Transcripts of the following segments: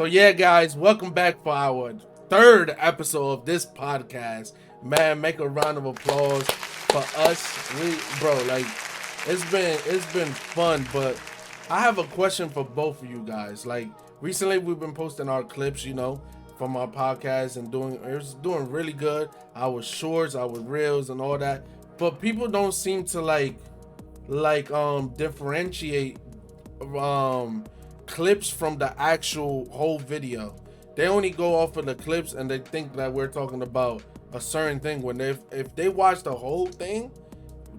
So yeah, guys, welcome back for our third episode of this podcast. Man, make a round of applause for us. It's been fun, but I have a question for both of you guys. Like recently, we've been posting our clips, from our podcast and doing really good. Our shorts, our reels, and all that. But people don't seem to differentiate um clips from the actual whole video. They only go off of the clips and they think that we're talking about a certain thing. When if they watch the whole thing,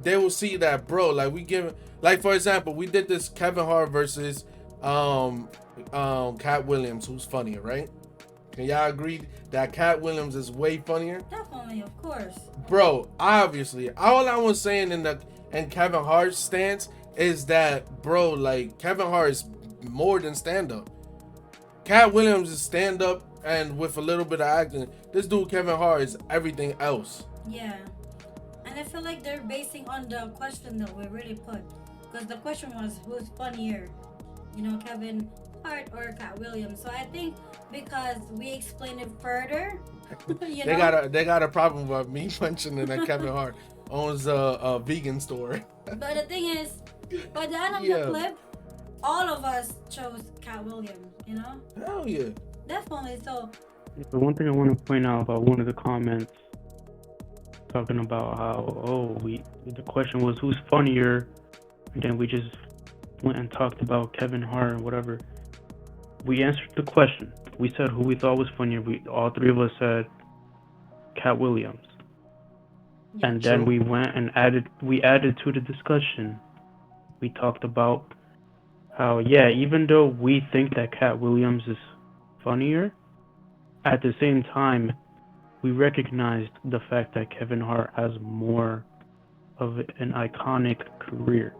they will see that, bro. Like we give, like for example, we did this Kevin Hart versus Cat Williams, who's funnier, right? Can y'all agree that Cat Williams is way funnier? Definitely, of course. Bro, obviously, all I was saying in Kevin Hart's stance is that, bro, like Kevin Hart is more than stand up. Cat Williams is stand up and with a little bit of acting. This dude Kevin Hart is everything else. Yeah. And I feel like they're basing on the question that we really put. Because the question was who's funnier? Kevin Hart or Cat Williams. So I think because we explained it further, They got a problem with me mentioning that Kevin Hart owns a vegan store. But the thing is, by the end of the clip, all of us chose Cat Williams, Hell yeah. Definitely. So The one thing I want to point out about one of the comments talking about how the question was who's funnier, and then we just went and talked about Kevin Hart and whatever. We answered the question. We said who we thought was funnier. All three of us said Cat Williams. yeah, And then we went and added to the discussion. We talked about how, even though we think that Cat Williams is funnier, at the same time, we recognized the fact that Kevin Hart has more of an iconic career.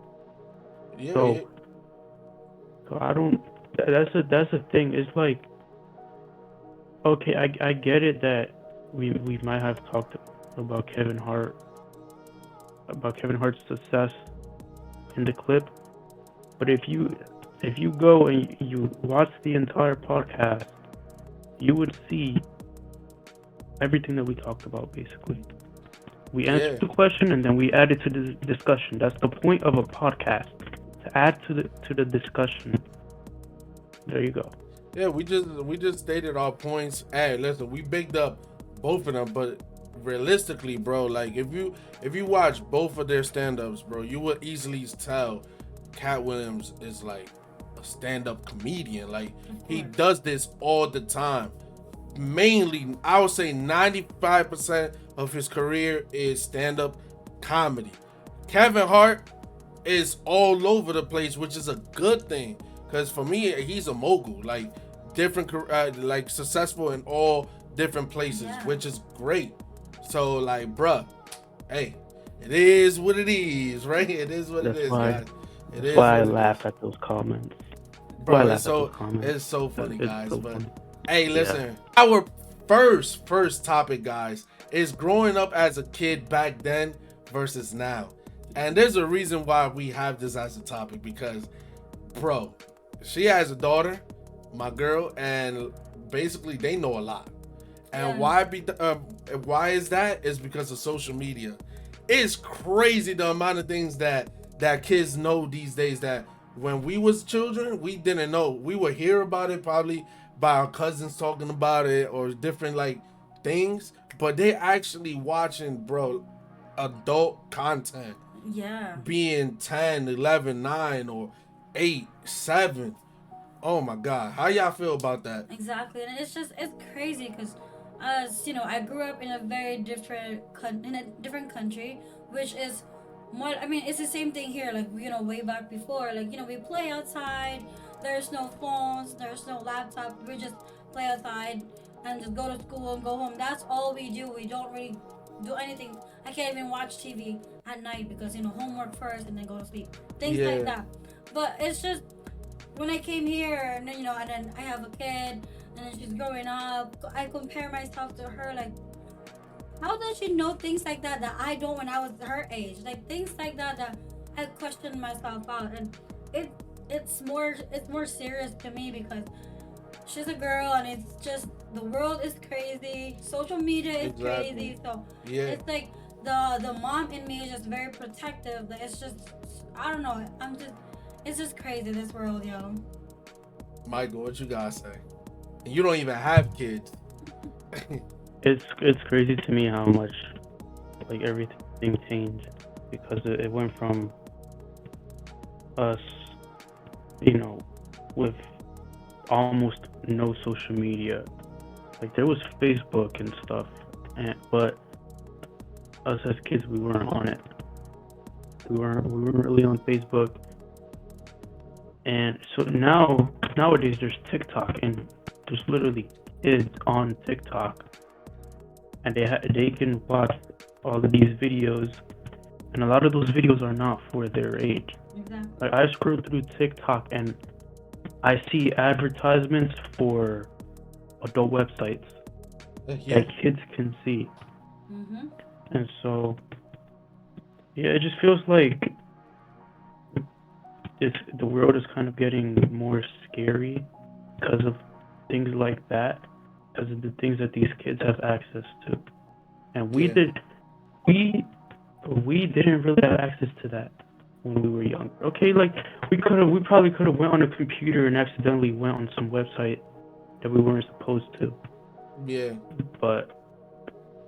Yeah. So I don't. That's a thing. It's like, okay, I get it that we might have talked about Kevin Hart's success in the clip, but if you go and you watch the entire podcast, you would see everything that we talked about. Basically, we answered the question and then we added to the discussion. That's the point of a podcast, to add to the discussion. There you go. Yeah, we just stated our points. Hey, listen, we bigged up both of them, but realistically, bro, like if you watch both of their stand-ups, bro, you would easily tell Cat Williams is like a stand-up comedian. Like he does this all the time. Mainly, I would say 95% of his career is stand-up comedy. Kevin Hart is all over the place, which is a good thing. Because for me, he's a mogul, like different, like successful in all different places, which is great. So like, bruh, hey, it is what it is, right? It is what it is, guys. It is. Why I laugh at those comments. Bro, it's so funny, guys. But hey, listen, our first topic, guys, is growing up as a kid back then versus now. And there's a reason why we have this as a topic, because, bro, she has a daughter, my girl, and basically they know a lot. And why is that? Is because of social media. It's crazy the amount of things that kids know these days that when we was children, we didn't know. We would hear about it probably by our cousins talking about it or different like things, but they actually watching, bro, adult content. Yeah. Being 10, 11, 9, or 8, 7. Oh my God. How y'all feel about that? Exactly. And it's crazy because as I grew up in a very different country, which is more, it's the same thing here, like way back before, like we play outside, there's no phones, there's no laptop, we just play outside and just go to school and go home. That's all we do. We don't really do anything. I can't even watch TV at night because homework first and then go to sleep, things like that. But it's just when I came here and then and then I have a kid and then she's growing up, I compare myself to her. Like, how does she know things like that I don't when I was her age? Like things like that I question myself out, and it's more serious to me because she's a girl, and it's just the world is crazy. Social media is Exactly. crazy. So Yeah. it's like the mom in me is just very protective. Like, it's just, I don't know. It's just crazy, this world, yo. Michael, what you gotta say? And you don't even have kids. It's crazy to me how much like everything changed because it went from us, you know, with almost no social media. Like there was Facebook and stuff, but us as kids we weren't on it. We weren't really on Facebook. And so nowadays there's TikTok, and there's literally kids on TikTok, and they can watch all of these videos, and a lot of those videos are not for their age. Exactly. Like I scroll through TikTok and I see advertisements for adult websites Yeah. that kids can see, and so yeah, it just feels like the world is kind of getting more scary because of things like that, because of the things that these kids have access to, and Yeah. we didn't really have access to that when we were young. Okay, like we probably could have went on a computer and accidentally went on some website that we weren't supposed to, Yeah. but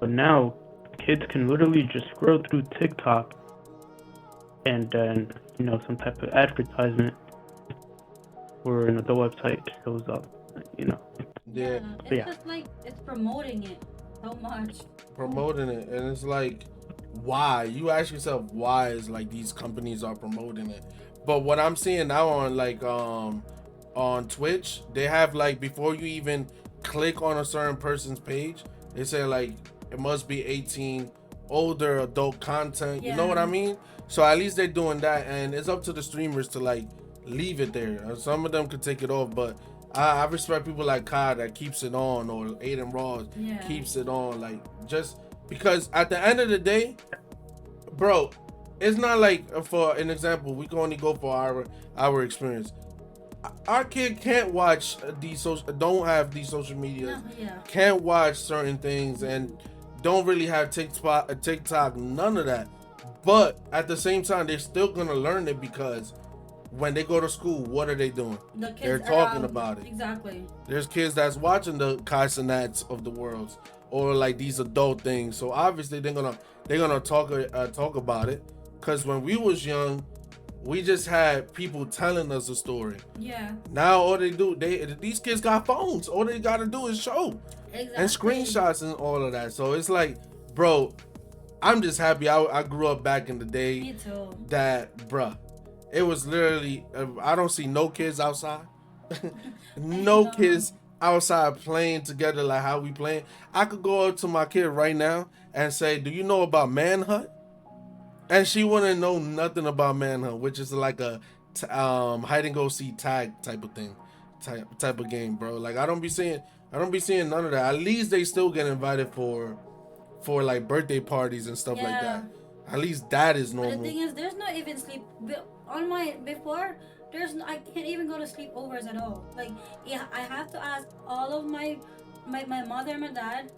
now kids can literally just scroll through TikTok and then some type of advertisement or an adult website shows up, you know. Yeah. It's Yeah. just like it's promoting it so much. Promoting it, and it's like, why? You ask yourself why is like these companies are promoting it. But what I'm seeing now on on Twitch, they have like before you even click on a certain person's page, they say like it must be 18, older adult content. You know what I Yeah. mean? So at least they're doing that, and it's up to the streamers to like leave it there. Some of them could take it off, but I respect people like Kai that keeps it on, or Aiden Ross Yeah. keeps it on, like just because at the end of the day, bro, it's not like for an example, we can only go for our experience. Our kid can't watch these don't have these social medias, Yeah. can't watch certain things, and don't really have TikTok, none of that. But at the same time, they're still gonna learn it because when they go to school, what are they doing? The kids They're talking around, about it. Exactly. There's kids that's watching the Kai Cenats of the world, or like these adult things. So obviously they're gonna talk about it. Cause when we was young, we just had people telling us a story. Yeah. Now all they do, these kids got phones. All they gotta do is show Exactly. and screenshots and all of that. So it's like, bro, I'm just happy I grew up back in the day. Me too. That, bruh, it was literally, I don't see no kids outside. No kids outside playing together like how we playing. I could go up to my kid right now and say, do you know about Manhunt? And she wouldn't know nothing about Manhunt, which is like a hide and go seek tag type of thing, type of game, bro. Like I don't be seeing none of that. At least they still get invited for like birthday parties and stuff like that. At least that is normal. But the thing is, there's not even sleep on my before. I can't even go to sleepovers at all. Like, yeah, I have to ask all of my mother and my dad,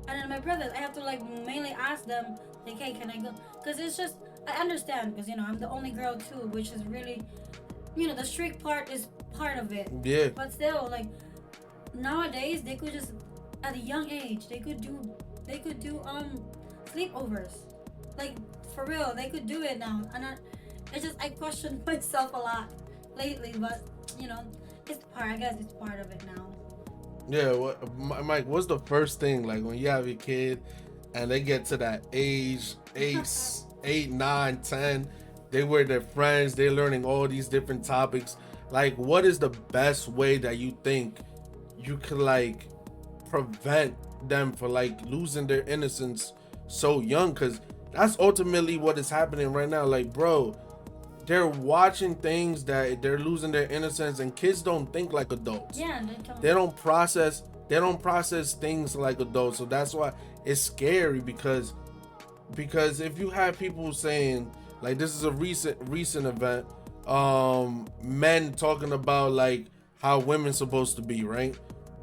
and then my brothers. I have to like mainly ask them, like, hey, can I go? Because it's just, I understand, because I'm the only girl too, which is really, the strict part is part of it. Yeah. But still, like, nowadays they could just, at a young age, they could do sleepovers. Like, for real, they could do it now. And I question myself a lot lately, but I guess it's part of it now. Yeah, Mike, what's the first thing like when you have your kid and they get to that age, 8, 9, 10, they with their friends, they're learning all these different topics. Like, what is the best way that you think you could like prevent them for like losing their innocence so young? Because that's ultimately what is happening right now. Like, bro, they're watching things that they're losing their innocence, and kids don't think like adults. Yeah, they don't process things like adults. So that's why it's scary, because if you have people saying, like, this is a recent event, men talking about like how women's supposed to be, right?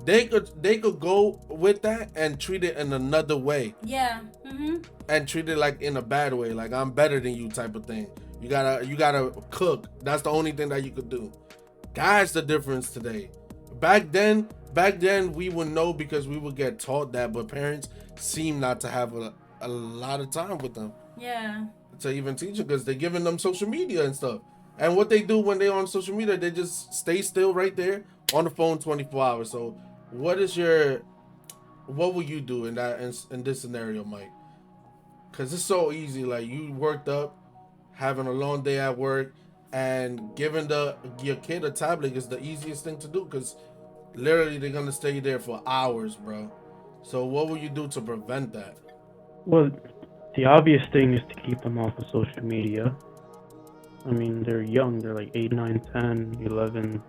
They could go with that and treat it in another way Yeah. Mhm. and treat it like in a bad way, like I'm better than you type of thing. You gotta cook. That's the only thing that you could do. That's the difference today. Back then we would know because we would get taught that, but parents seem not to have a lot of time with them Yeah. to even teach it because they're giving them social media and stuff. And what they do when they're on social media, they just stay still right there on the phone 24 hours. So what will you do in this scenario, Mike? Because it's so easy. Like you worked up, having a long day at work, and giving the your kid a tablet is the easiest thing to do because literally they're gonna stay there for hours, bro. So what will you do to prevent that? Well, the obvious thing is to keep them off of social media. I mean, they're young. They're like 8, 9, 10, 11,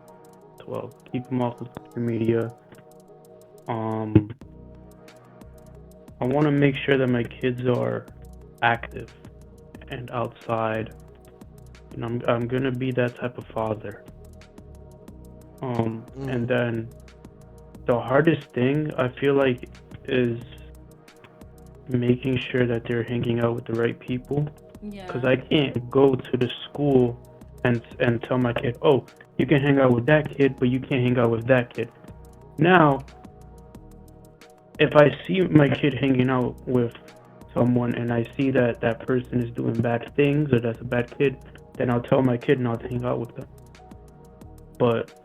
12. Keep them off of social media. Um, I want to make sure that my kids are active and outside. You know, I'm gonna be that type of father. And then the hardest thing I feel like is making sure that they're hanging out with the right people. Because Yeah. I can't go to the school and tell my kid, oh, you can hang out with that kid, but you can't hang out with that kid. Now, if I see my kid hanging out with someone and I see that that person is doing bad things or that's a bad kid, then I'll tell my kid not to hang out with them. But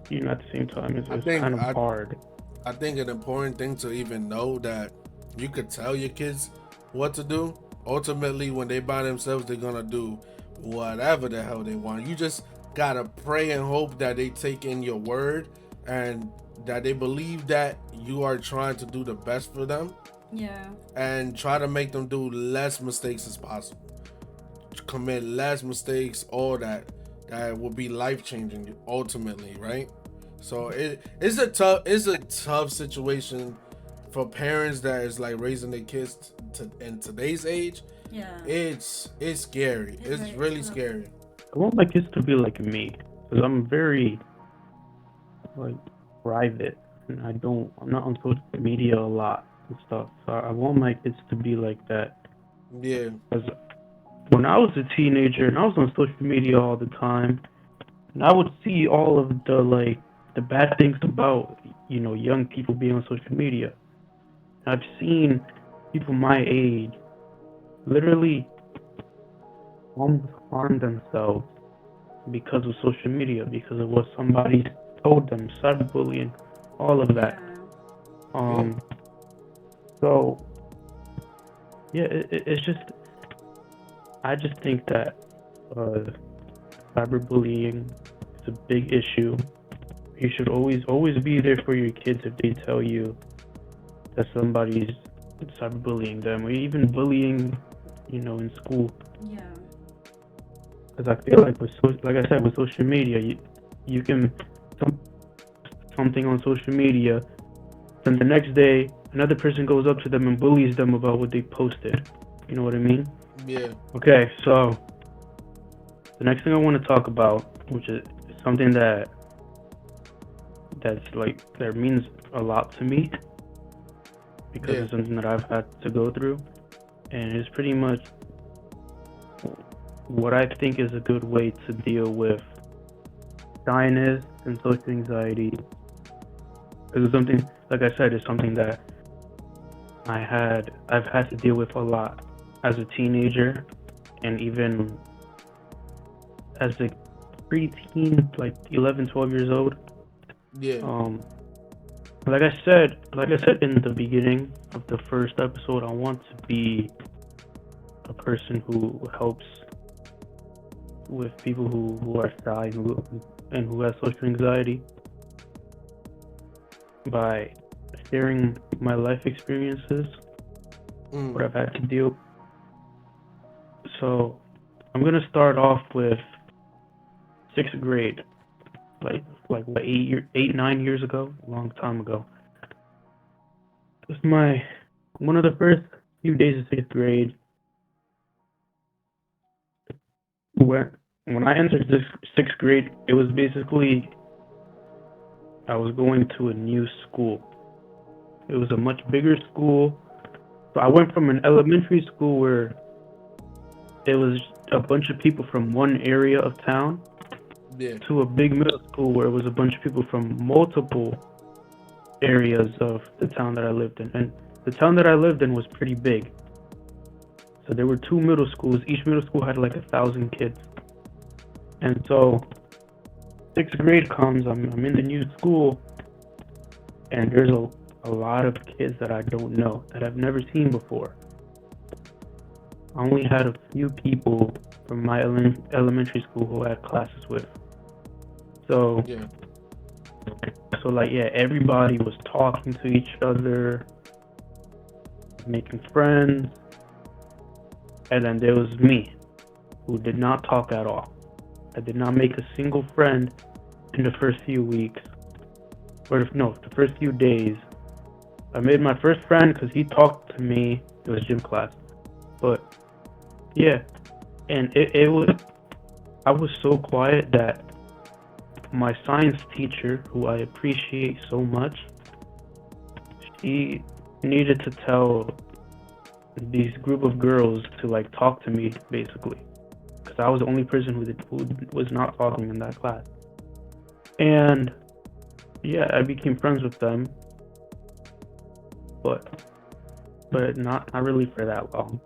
you know, at the same time, I it's think kind of I hard. I think an important thing to even know that you could tell your kids what to do. Ultimately, when they by themselves, they're gonna do whatever the hell they want. You just gotta pray and hope that they take in your word and that they believe that you are trying to do the best for them Yeah. and try to make them do less mistakes as possible. Commit less mistakes, all that will be life changing ultimately, right? So it's a tough situation for parents that is like raising their kids in today's age. Yeah. It's scary. It's It's very really tough. scary. I want my kids to be like me because I'm very like private and I'm not on social media a lot and stuff. So I want my kids to be like that. Yeah, Because when I was a teenager and I was on social media all the time, and I would see all of the bad things about young people being on social media. I've seen people my age literally almost harm themselves because of social media, because of what somebody told them, cyberbullying, all of Yeah. that. yeah, Um, so yeah, it's just I just think that uh, cyberbullying is a big issue. You should always be there for your kids if they tell you that somebody's cyberbullying them or even bullying, in school. Yeah. Because I feel like like I said, with social media, you can some, something on social media, then the next day another person goes up to them and bullies them about what they posted. You know what I mean? yeah. Okay, so the next thing I want to talk about, which is something that means a lot to me because Yeah. it's something that I've had to go through, and it's pretty much what I think is a good way to deal with shyness and social anxiety. Because it's something, like I said, it's something that I've had to deal with a lot as a teenager, and even as a preteen, like 11, 12 years old. Yeah. Um, like I said in the beginning of the first episode, I want to be a person who helps with people who are shy and who have social anxiety by sharing my life experiences, what Mm. I've had to deal. So I'm gonna start off with sixth grade, like what 8, 9 years ago, a long time ago. It was my one of the first few days of sixth grade when when I entered sixth grade. It was basically I was going to a new school. It was a much bigger school. So I went from an elementary school where it was a bunch of people from one area of town Yeah. to a big middle school where it was a bunch of people from multiple areas of the town that I lived in. And the town that I lived in was pretty big. So there were two middle schools. Each middle school had like 1,000 kids. And so sixth grade comes, I'm in the new school, and there's a lot of kids that I don't know, that I've never seen before. I only had a few people from my elementary school who I had classes with. So, Yeah. like, yeah, everybody was talking to each other, making friends, and then there was me, who did not talk at all. I did not make a single friend in the first few weeks, the first few days. I made my first friend because he talked to me. It was gym class, but yeah, and I was so quiet that my science teacher, who I appreciate so much, she needed to tell these group of girls to like talk to me basically, because I was the only person who was not talking in that class. And yeah, I became friends with them, but not really for that long.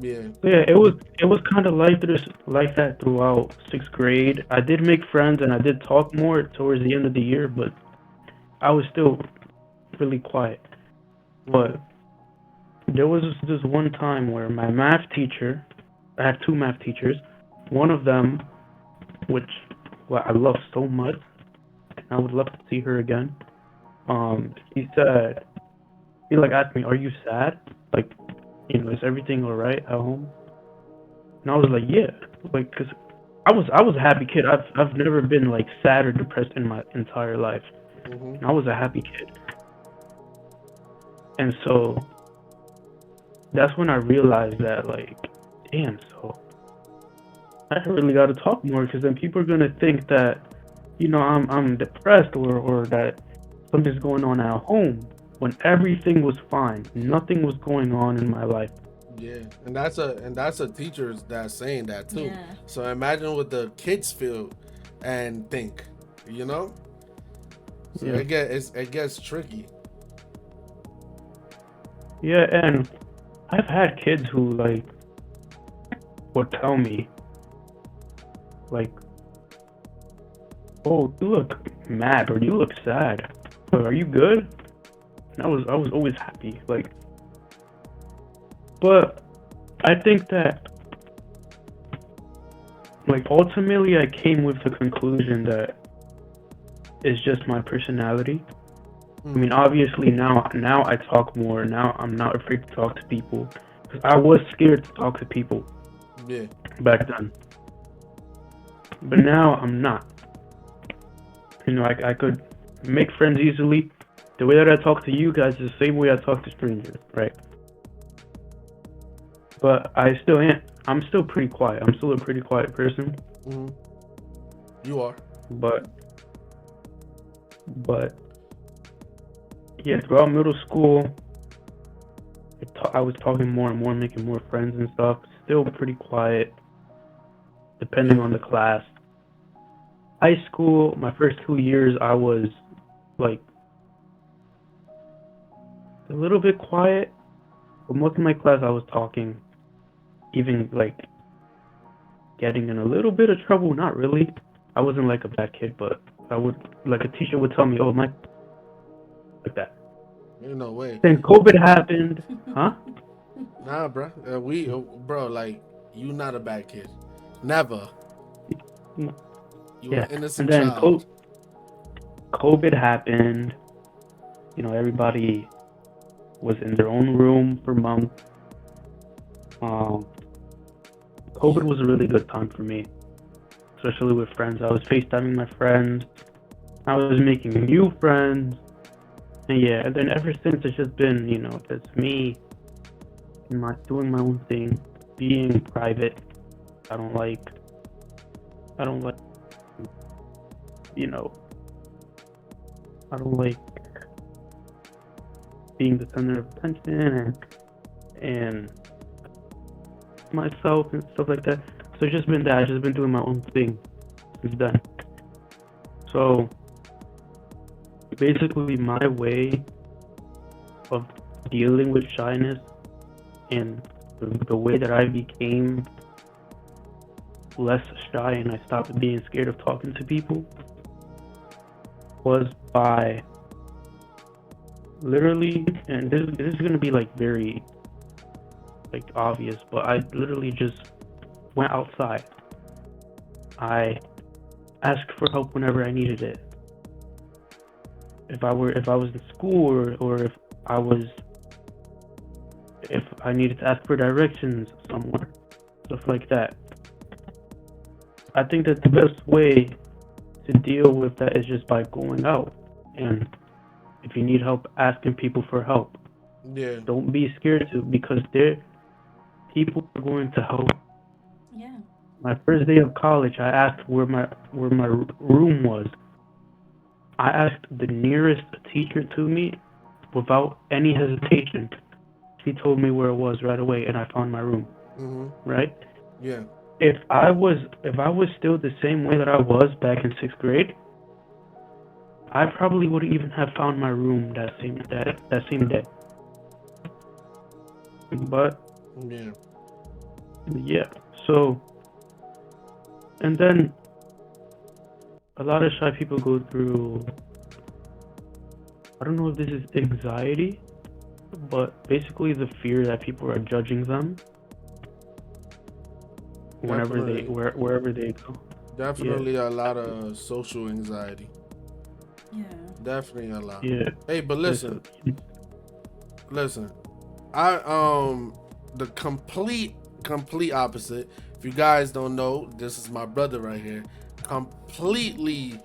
Yeah. So yeah, it was kind of like that throughout sixth grade. I did make friends and I did talk more towards the end of the year, but I was still really quiet. But there was this one time where my math teacher, I have two math teachers, one of them, which I love so much, and I would love to see her again. He like asked me, "Are you sad? Like, is everything all right at home?" And I was like, "Yeah," like, cause I was a happy kid. I've never been like sad or depressed in my entire life. And I was a happy kid, and so that's when I realized that, like, damn, so I really got to talk more, because then people are gonna think that, I'm depressed, or that something's going on at home, when everything was fine. Nothing was going on in my life. Yeah, and that's a teacher that's saying that too. Yeah. So imagine what the kids feel and think, you know. So Yeah, it gets tricky. yeah, and I've had kids who like would tell me like, "Oh, you look mad, or you look sad. Are you good?" And I was always happy, like. But I think that, like, ultimately I came with the conclusion that it's just my personality. I mean, obviously now I talk more. Now I'm not afraid to talk to people, because I was scared to talk to people Yeah. back then. But now I'm not. I could make friends easily. The way that I talk to you guys is the same way I talk to strangers, right? But I'm still pretty quiet. I'm still a pretty quiet person. You are. But yeah, throughout middle school, I was talking more and more, making more friends and stuff. Still pretty quiet, depending on the class. High school, my first 2 years, I was like a little bit quiet, but most of my class I was talking, even like getting in a little bit of trouble. Not really. I wasn't like a bad kid, but I would, like, a teacher would tell me, "Oh, Mike," like that. Ain't no way. Then COVID happened, huh? Nah, bro. Bro, like, you not a bad kid. Never. You Yeah, an innocent and then child. COVID happened. Everybody was in their own room for months. COVID was a really good time for me, especially with friends. I was FaceTiming my friends. I was making new friends. And yeah, and then ever since it's just been, just me and doing my own thing, being private. I don't like, you know, I don't like being the center of attention and myself and stuff like that. So it's just been that. I've just been doing my own thing since then. So basically, my way of dealing with shyness and the way that I became less shy and I stopped being scared of talking to people was by literally, and this is gonna be like very like obvious, but I literally just went outside. I asked for help whenever I needed it. If I was in school or if I needed to ask for directions somewhere, stuff like that. I think that the best way to deal with that is just by going out, and if you need help, asking people for help. Yeah. Don't be scared to, because people are going to help. Yeah. My first day of college, I asked where my room was. I asked the nearest teacher to me without any hesitation. She told me where it was right away, and I found my room. Right? Yeah. If I was still the same way that I was back in 6th grade, I probably wouldn't even have found my room that same day. But yeah. So, and then a lot of shy people go through, I don't know if this is anxiety, but basically the fear that people are judging them wherever they go. Definitely a lot of social anxiety. Yeah. Definitely a lot. Yeah. Hey, but listen. I the complete opposite. If you guys don't know, this is my brother right here. Completely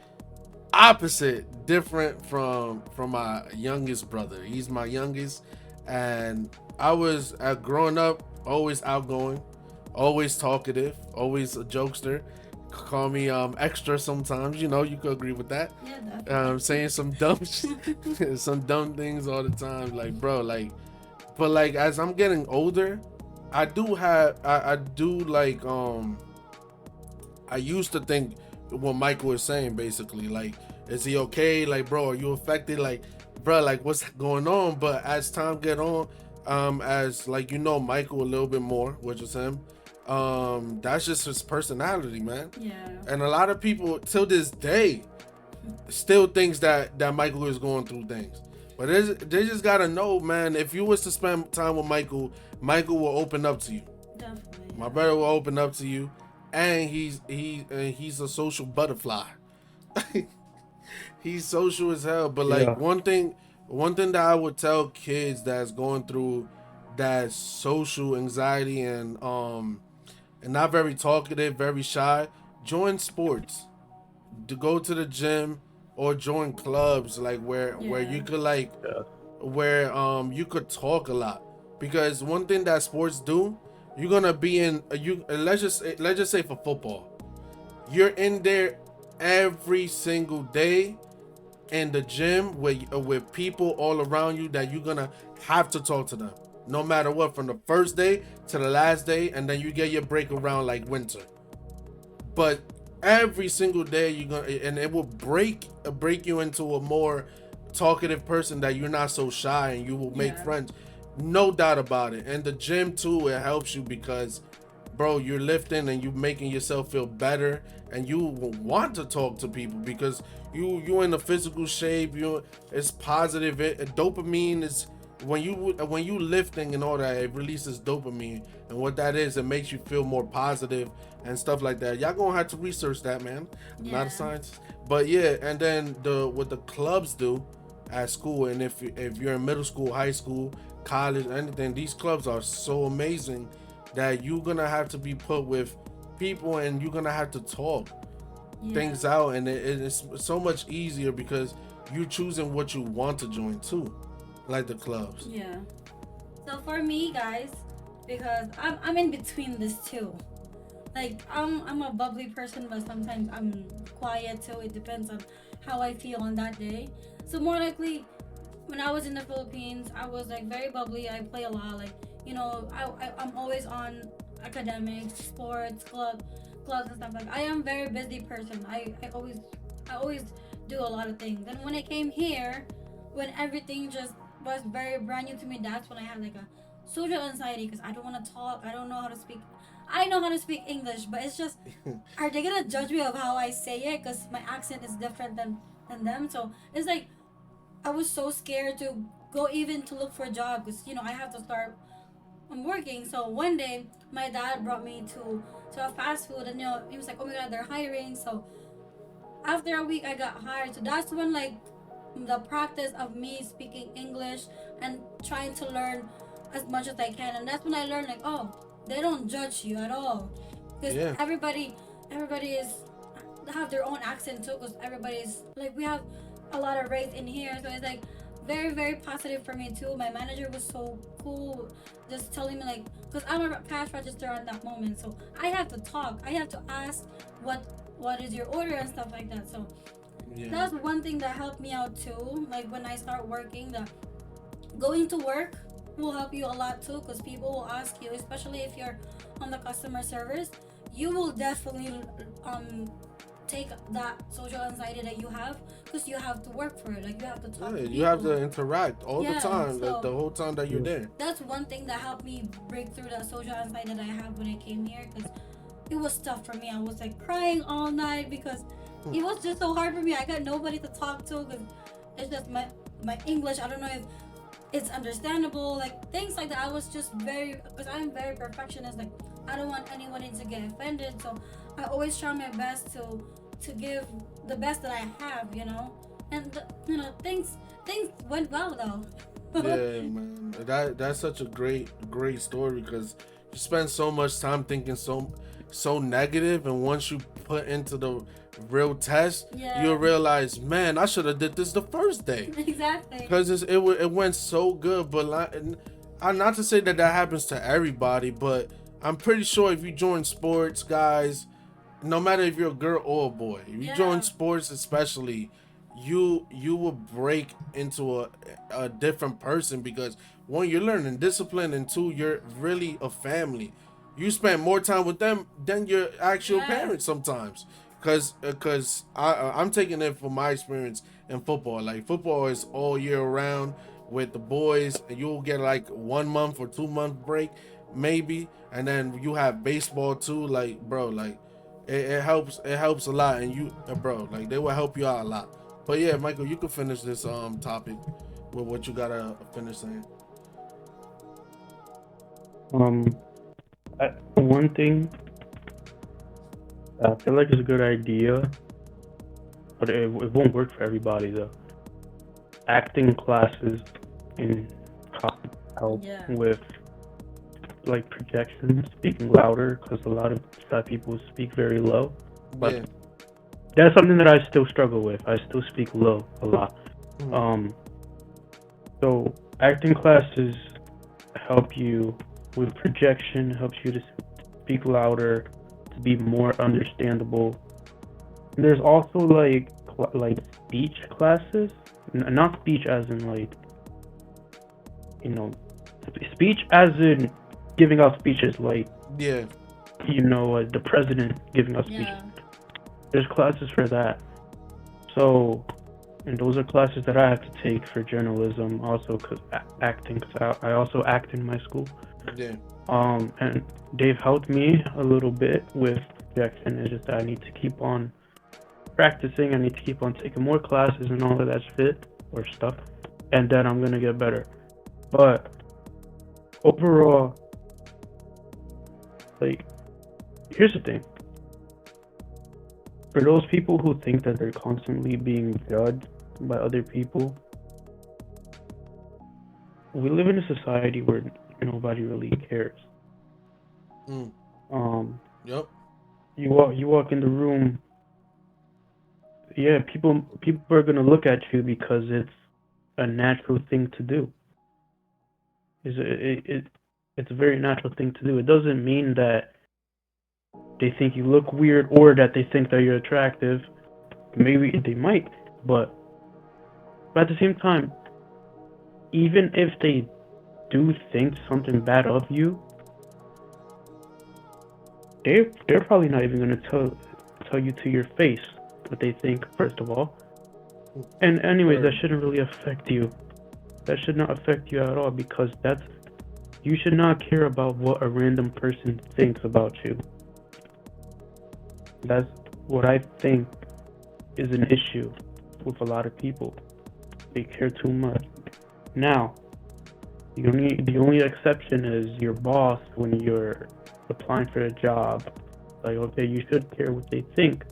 opposite, different from my youngest brother. He's my youngest, and I was growing up always outgoing, always talkative, always a jokester. Call me extra sometimes. You know, you could agree with that. Yeah, definitely. Saying some dumb some dumb things all the time, like bro, like. But like as I'm getting older, I do like I used to think what Michael was saying, basically, like, is he okay? Like, bro, are you affected? Like, bro, like, what's going on? But as time get on, as like Michael a little bit more, which is him, that's just his personality, man. Yeah. And a lot of people till this day still thinks that Michael is going through things. But they just gotta know, man, if you was to spend time with Michael will open up to you. Definitely. My brother will open up to you, and he's a social butterfly. He's social as hell. But like one thing that I would tell kids that's going through that social anxiety and not very talkative, very shy, join sports. To go to the gym or join clubs like where you could where you could talk a lot, because one thing that sports do, you're gonna be in let's just say for football, you're in there every single day in the gym with people all around you that you're gonna have to talk to them no matter what, from the first day to the last day, and then you get your break around like winter. But every single day you're gonna, and it will break you into a more talkative person, that you're not so shy and you will make friends, no doubt about it. And the gym too, it helps you because, bro, you're lifting and you're making yourself feel better, and you want to talk to people because you're in a physical shape. It's positive. Dopamine is when you lifting and all that, it releases dopamine, and what that is, it makes you feel more positive and stuff like that. Y'all gonna have to research that, man. I'm not a scientist, but yeah. And then what the clubs do at school, and if you're in middle school, high school, college, anything, these clubs are so amazing that you're gonna have to be put with people and you're gonna have to talk things out, and it's so much easier because you're choosing what you want to join too, like the clubs. Yeah. So for me, guys, because I'm in between this too. Like I'm a bubbly person, but sometimes I'm quiet too. It depends on how I feel on that day. So more likely, when I was in the Philippines, I was like very bubbly. I play a lot. Like, I'm always on academics, sports, clubs and stuff. Like, I am a very busy person. I always do a lot of things. And when I came here, when everything just was very brand new to me, that's when I had like a social anxiety because I don't want to talk. I don't know how to speak. I know how to speak English, but it's just, are they gonna judge me of how I say it? Because my accent is different than them. So it's like I was so scared to go even to look for a job because I have to start. I'm working. So one day my dad brought me to a fast food, and he was like, "Oh my God, they're hiring." So after a week, I got hired. So that's when like the practice of me speaking English and trying to learn as much as I can, and that's when I learned like, oh, they don't judge you at all, because Yeah. everybody is have their own accent too, because everybody's like we have a lot of race in here, so it's like very very positive for me too. My manager was so cool, just telling me like, because I'm a cash register at that moment, so I have to talk, I have to ask what is your order and stuff like that. So Yeah. that's one thing that helped me out too. Like when I start working, the going to work will help you a lot too, because people will ask you, especially if you're on the customer service, you will definitely take that social anxiety that you have, because you have to work for it. Like you have to talk Yeah, to you have to people. interact all the Yeah, time, like the so whole time that you're there. that's one thing that helped me break through that social anxiety that I have when I came here, because it was tough for me. I was like crying all night because it was just so hard for me. I got nobody to talk to because it's just my English. I don't know if it's understandable, like things like that. I was just very, because I'm very perfectionist. Like I don't want anyone to get offended, so I always try my best to give the best that I have, and things went well though. Yeah, man. That's such a great story because you spend so much time thinking so negative, and once you put into the real test, Yeah. you'll realize, man, I should have did this the first day Exactly. because it went so good. But like, I not to say that happens to everybody, but I'm pretty sure if you join sports, guys, no matter if you're a girl or a boy, if you join Yeah. sports especially, you will break into a different person because one, you're learning discipline, and two, you're really a family. You spend more time with them than your actual Yeah. parents sometimes, because I'm taking it from my experience in football. Like football is all year round with the boys, and you'll get like 1 month or 2 month break maybe, and then you have baseball too. Like bro, like it helps a lot, and you bro, like they will help you out a lot. But yeah, Michael, you can finish this topic with what you gotta finish saying. Um, one thing I feel like is a good idea, but it won't work for everybody though. Acting classes in college help Yeah. with like projection, speaking louder, because a lot of shy people speak very low. But Yeah. that's something that I still struggle with. I still speak low a lot. Mhm. Um, so acting classes help you with projection, helps you to speak louder, to be more understandable. There's also like speech classes, not speech as in like you know, speech as in giving out speeches, like Yeah. the president giving out speeches. Yeah. There's classes for that. So, and those are classes that I have to take for journalism, also because acting, because I also act in my school. Yeah. And they've helped me a little bit with projection. It's just that I need to keep on practicing. I need to keep on taking more classes and all of that shit or stuff, and then I'm gonna get better. But overall, like, here's the thing. For those people who think that they're constantly being judged by other people, we live in a society where nobody really cares. Mm. Um, Yep. you walk in the room, yeah, people are gonna look at you because it's a natural thing to do. It's a very natural thing to do. It doesn't mean that they think you look weird or that they think that you're attractive. Maybe they might, but But at the same time, even if they do think something bad of you, they're probably not even gonna tell you to your face what they think, first of all. And anyways, that shouldn't really affect you. That should not affect you at all, because you should not care about what a random person thinks about you. That's what I think is an issue with a lot of people. They care too much. Now, the only exception is your boss when you're applying for a job. Like, okay, you should care what they think,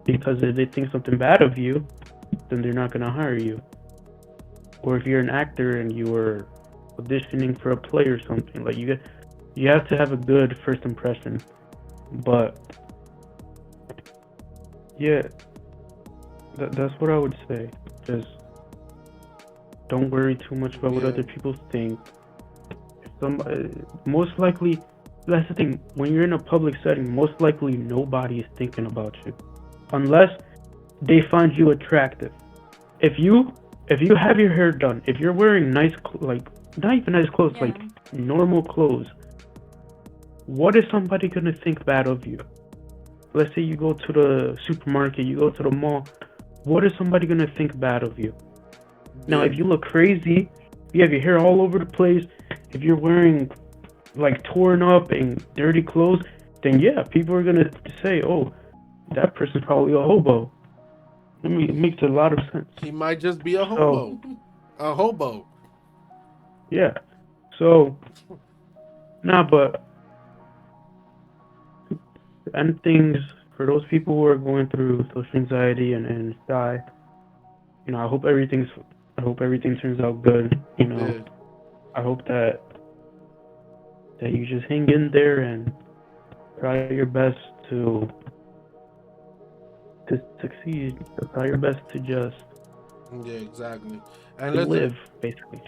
because if they think something bad of you, then they're not gonna hire you. Or if you're an actor and you are auditioning for a play or something, like you have to have a good first impression. But yeah, that's what I would say. Just don't worry too much about what other people think. Most likely, that's the thing. When you're in a public setting, most likely nobody is thinking about you, unless they find you attractive. If you have your hair done, if you're wearing nice, like not even nice clothes, Yeah. like normal clothes, what is somebody gonna think bad of you? Let's say you go to the supermarket, you go to the mall. What is somebody gonna think bad of you? Now, if you look crazy, if you have your hair all over the place, if you're wearing like torn up and dirty clothes, then yeah, people are gonna say, "Oh, that person's probably a hobo." I mean, it makes a lot of sense. He might just be a hobo. A hobo. Yeah. So, but and things for those people who are going through social anxiety and shy, I hope everything turns out good. Yeah. I hope that you just hang in there and try your best to succeed. Try your best to just Yeah, exactly. And live, basically.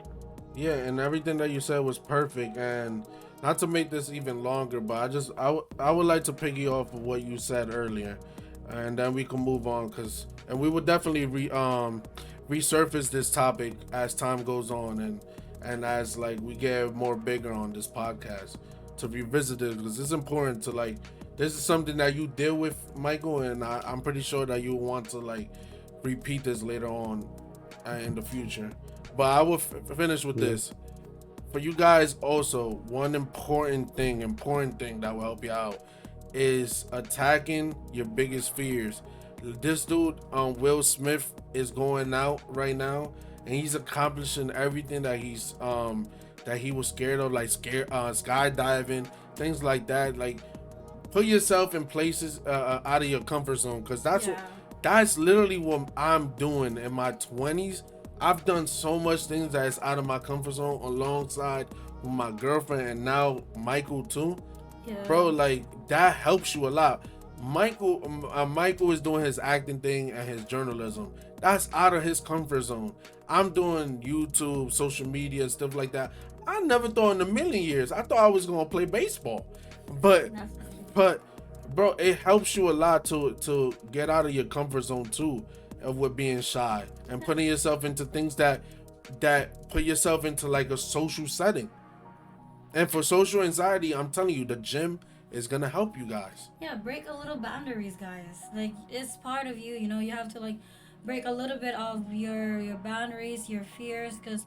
Yeah, and everything that you said was perfect. And not to make this even longer, but I would like to piggy off of what you said earlier, and then we can move on, and we will definitely resurface this topic as time goes on, and as like we get more bigger on this podcast to revisit it, because it's important to like, this is something that you deal with, Michael, and I'm pretty sure that you want to like repeat this later on in the future. But I will finish with this. For you guys also, one important thing that will help you out is attacking your biggest fears. This dude, Will Smith, is going out right now, and he's accomplishing everything that he was scared of, like skydiving, things like that. Like, put yourself in places out of your comfort zone, because that's literally what I'm doing in my 20s. I've done so much things that is out of my comfort zone, alongside with my girlfriend and now Michael too. Yeah. Bro, like, that helps you a lot. Michael is doing his acting thing and his journalism. That's out of his comfort zone. I'm doing YouTube, social media, stuff like that. I never thought in a million years. I thought I was gonna play baseball, but bro, it helps you a lot to get out of your comfort zone too, of what being shy and putting yourself into things that put yourself into like a social setting. And for social anxiety, I'm telling you, the gym is gonna help you guys. Yeah, break a little boundaries, guys. Like, it's part of you. You have to like break a little bit of your boundaries, your fears, because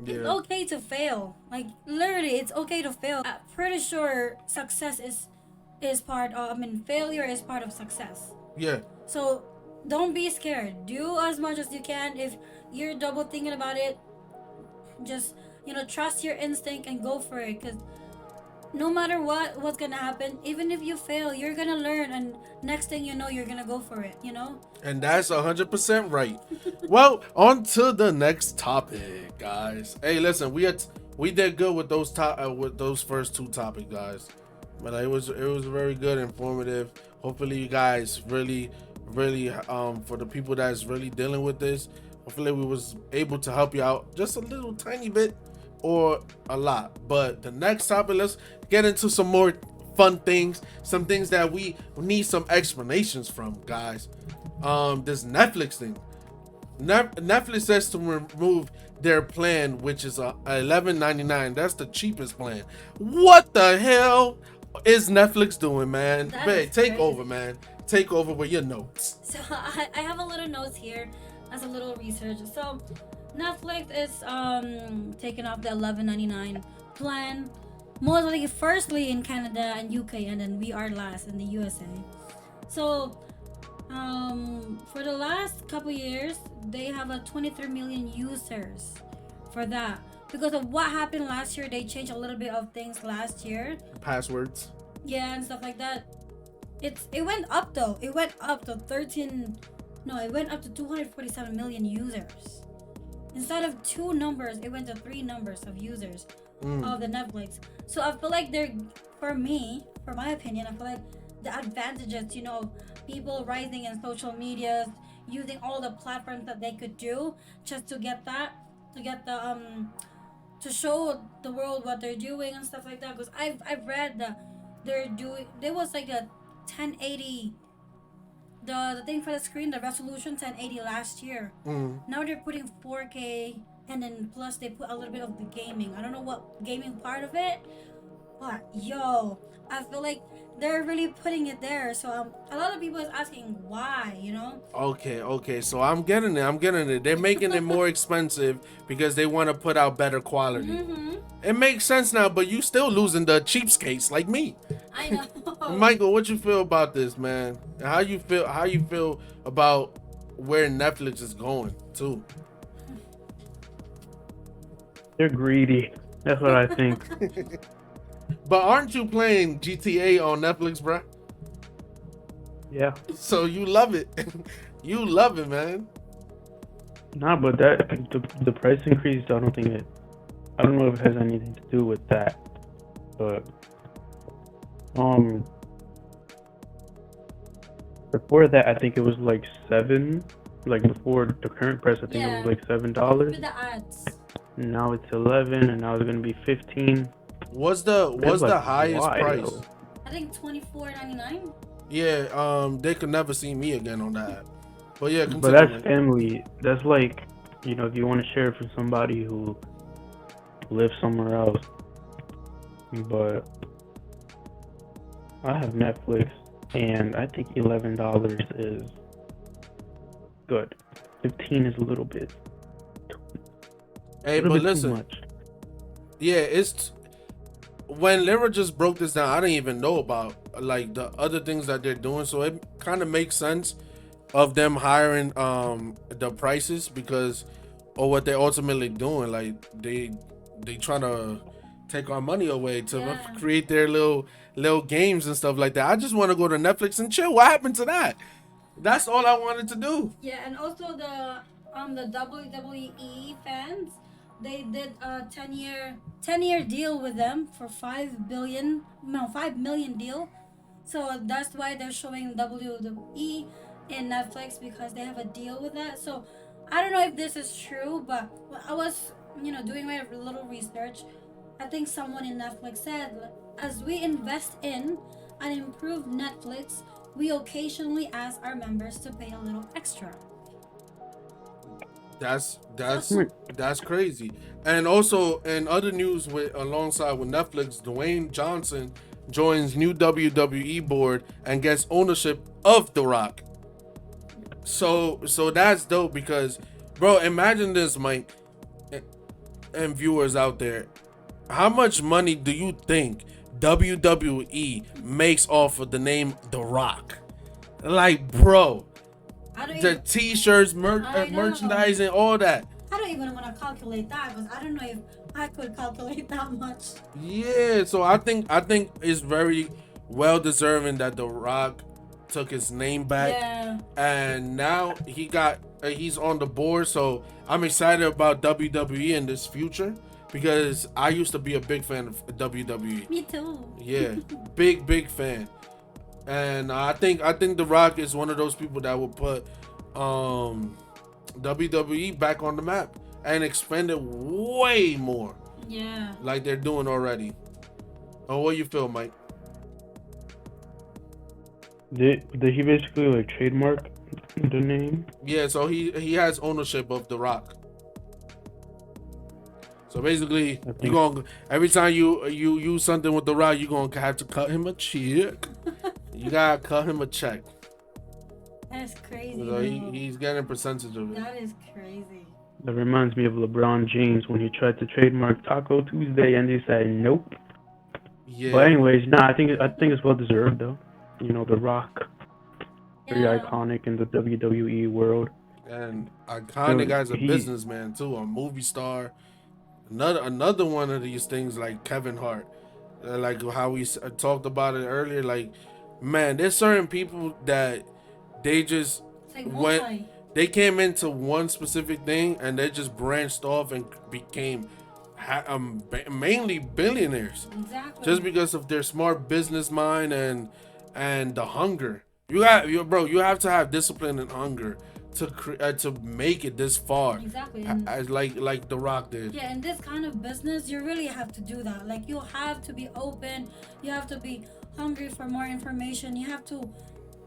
it's okay to fail. Like, literally, it's okay to fail. I'm pretty sure success is part of. I mean, failure is part of success. Yeah. So don't be scared. Do as much as you can. If you're double thinking about it, just trust your instinct and go for it. Because no matter what's gonna happen, even if you fail, you're gonna learn, and next thing you know, you're gonna go for it. And that's 100% right. Well, on to the next topic, guys. Hey, listen, we did good with those first two topics, guys. But it was very good, informative. Hopefully, you guys really for the people that's really dealing with this, hopefully we was able to help you out just a little tiny bit or a lot. But the next topic, let's get into some more fun things, some things that we need some explanations from, guys. This Netflix thing. Netflix says to remove their plan, which is $11.99. That's the cheapest plan. What the hell is Netflix doing, man? That Babe, is take crazy. over, man. Take over with your notes. So I have a little notes here as a little research. So Netflix is taking off the $11.99 plan. Mostly, firstly in Canada and UK, and then we are last in the USA. So for the last couple years, they have a 23 million users for that. Because of what happened last year, they changed a little bit of things last year. Passwords. Yeah, and stuff like that. It went up though. It went up to 13. No, it went up to 247 million users. Instead of two numbers, it went to three numbers of users of the Netflix. So I feel like they're, for me, for my opinion, I feel like the advantages, people rising in social media, using all the platforms that they could do just to get that, to get the to show the world what they're doing and stuff like that. Because I've read that they're doing, there was like a 1080, the thing for the screen, the resolution 1080 last year. Now they're putting 4K, and then plus they put a little bit of the gaming. I don't know what gaming part of it, but yo, I feel like they're really putting it there. So a lot of people is asking why. Okay. So I'm getting it. They're making it more expensive because they want to put out better quality. It makes sense now, but you still losing the cheapskates like me. I know. Michael, what you feel about this, man? How you feel about where Netflix is going too? They're greedy. That's what I think. But aren't you playing GTA on Netflix, bruh? Yeah. So you love it. You love it, man. Nah, but the price increase, I don't know if it has anything to do with that. But before that, I think it was like $7. Like before the current price, I think it was like $7. With the ads. Now it's 11, and now it's gonna be 15. What's the highest price? Though? I think $24.99. Yeah, they could never see me again on that. But yeah, continue. But that's family. That's like, if you want to share it for somebody who lives somewhere else. But I have Netflix, and I think $11 is good. 15 is a little bit. Hey, but listen. Yeah, it's when Lyra just broke this down, I didn't even know about like the other things that they're doing, so it kind of makes sense of them hiring the prices because of what they're ultimately doing. Like they trying to take our money away to create their little games and stuff like that. I just want to go to Netflix and chill. What happened to that? That's all I wanted to do. Yeah, and also the WWE fans, they did a 10-year deal with them for 5 million deal. So that's why they're showing WWE in Netflix, because they have a deal with that. So I don't know if this is true, but when I was doing my little research, I think someone in Netflix said, as we invest in and improve Netflix, we occasionally ask our members to pay a little extra. That's crazy. And also in other news, alongside with Netflix, Dwayne Johnson joins new WWE board and gets ownership of The Rock. So that's dope because, bro, imagine this, Mike, and viewers out there. How much money do you think WWE makes off of the name The Rock? Like, bro, the t-shirts, merchandising, all that. I don't even want to calculate that because I don't know if I could calculate that much. Yeah, so I think it's very well deserving that The Rock took his name back. Yeah. And now he's on the board, so I'm excited about WWE in this future because I used to be a big fan of WWE. Me too. Yeah, big fan. And I think The Rock is one of those people that will put WWE back on the map and expand it way more. Yeah. Like they're doing already. Oh, what you feel, Mike? Did he basically like trademark the name. Yeah, so he has ownership of The Rock. So basically, I you think gonna every time you use something with The Rock, you gonna have to cut him a check. You gotta cut him a check. That's crazy. So he's getting a percentage of it. That is crazy. that reminds me of LeBron James when he tried to trademark Taco Tuesday and they said nope. Yeah. But anyways, I think it's well deserved though. You know, The Rock, very Yeah. iconic in the WWE world. And iconic So as a he, businessman too, a movie star. Another one of these things like Kevin Hart, like how we talked about it earlier. Like, man, there's certain people that they just It's like went, multi. they came into one specific thing and they just branched off and became mainly billionaires Exactly. just because of their smart business mind and the hunger. You have to have discipline and hunger to make it this far. Exactly. As like The Rock did. Yeah, in this kind of business, you really have to do that. Like, you have to be open. You have to be hungry for more information. You have to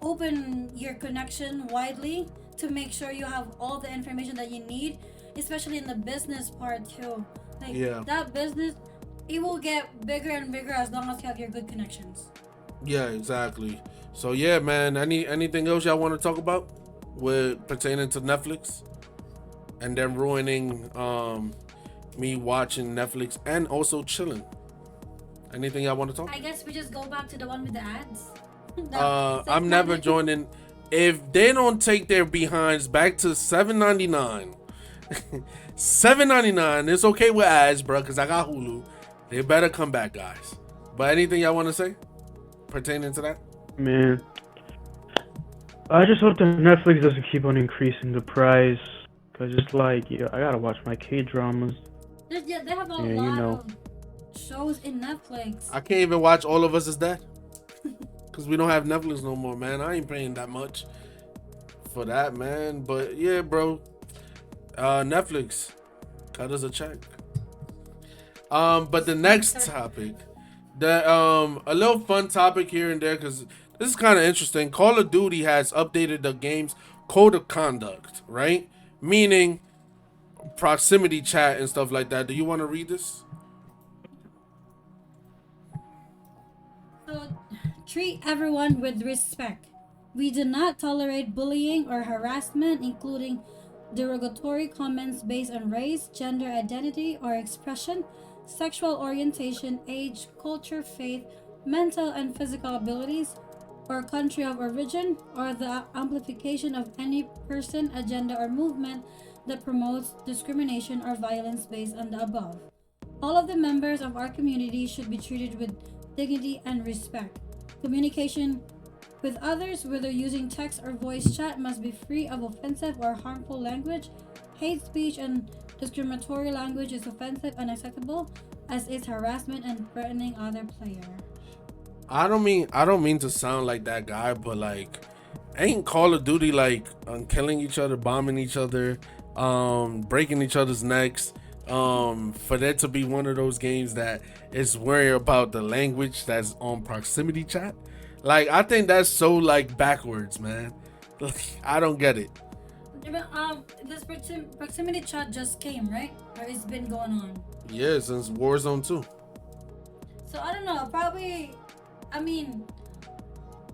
open your connection widely to make sure you have all the information that you need, especially in the business part too. Like, Yeah. that business, it will get bigger and bigger as long as you have your good connections. Yeah, exactly. So yeah, man. Anything else y'all want to talk about with pertaining to Netflix, and then ruining me watching Netflix and also chilling? Anything y'all want to talk? I guess we just go back to the one with the ads. I'm never joining. If they don't take their behinds back to $7.99, $7.99, it's okay with ads, bro, because I got Hulu. They better come back, guys. But anything y'all want to say pertaining to that? man, I just hope that Netflix doesn't keep on increasing the price. Cause it's like, I gotta watch my K-dramas. Yeah, they have a Yeah, lot you know. of shows in Netflix. I can't even watch All of Us Is Dead because we don't have Netflix no more, man. I ain't paying that much for that, man. But yeah, bro, Netflix, cut us a check. But the next topic, a little fun topic here and there, because this is kind of interesting. Call of Duty has updated the game's code of conduct, right? Meaning proximity chat and stuff like that. Do you want to read this? So, treat everyone with respect. We do not tolerate bullying or harassment, including derogatory comments based on race, gender identity or expression, sexual orientation, age, culture, faith, mental and physical abilities, or country of origin, or the amplification of any person, agenda, or movement that promotes discrimination or violence based on the above. All of the members of our community should be treated with dignity and respect. Communication with others, whether using text or voice chat, must be free of offensive or harmful language. Hate speech and discriminatory language is offensive and unacceptable, as is harassment and threatening other players. I don't mean to sound like that guy, but like, ain't Call of Duty like killing each other, bombing each other, breaking each other's necks? For that to be one of those games that is worried about the language that's on proximity chat, like, I think that's so like backwards, man. Like, I don't get it. This proximity chat just came, right? Or it's been going on? Yeah, since Warzone 2. So I don't know. Probably, I mean,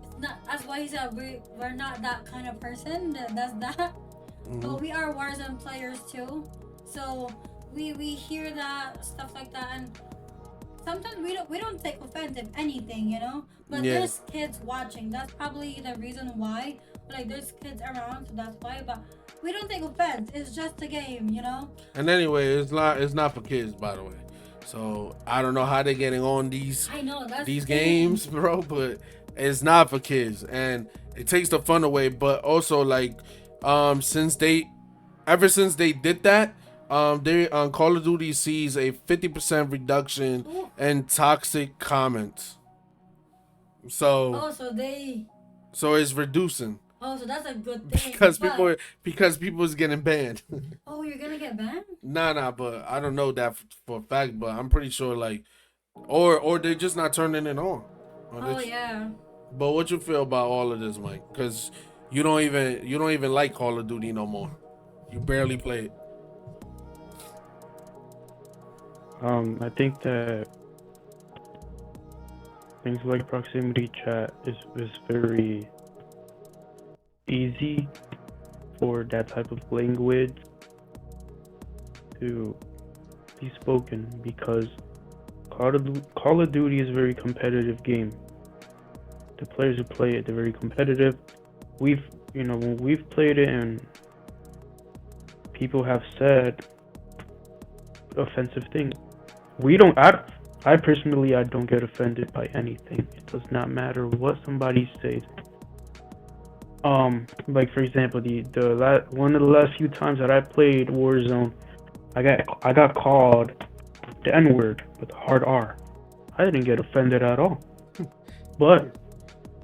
it's not. That's why he said we're not that kind of person that does that. But we are Warzone players too. So we hear that stuff like that, and sometimes we don't take offense if anything, you know. But Yeah. there's kids watching. That's probably the reason why. Like, there's kids around, so that's why. But we don't take offense. It's just a game, you know. And anyway, it's not for kids, by the way. So I don't know how they're getting on these I know that's these the thing. games, bro, but it's not for kids, and it takes the fun away. But also, like, ever since they did that, they on Call of Duty sees a 50% reduction Ooh. in toxic comments. So Oh, so it's reducing so that's a good thing. because But- people is getting banned. Oh, you're gonna get banned? Nah, but I don't know that for a fact, but I'm pretty sure, like, or they're just not turning it on. Or Oh they- yeah. But what you feel about all of this, Mike? Because you don't even like Call of Duty no more. You barely play it. I think that things like proximity chat is very easy for that type of language to be spoken because Call of Duty is a very competitive game. The players who play it, they're very competitive. When we've played it and people have said offensive things, we don't. I personally, I don't get offended by anything. It does not matter what somebody says. Like for example, one of the last few times that I played Warzone, I got called the N word with a hard R. I didn't get offended at all, but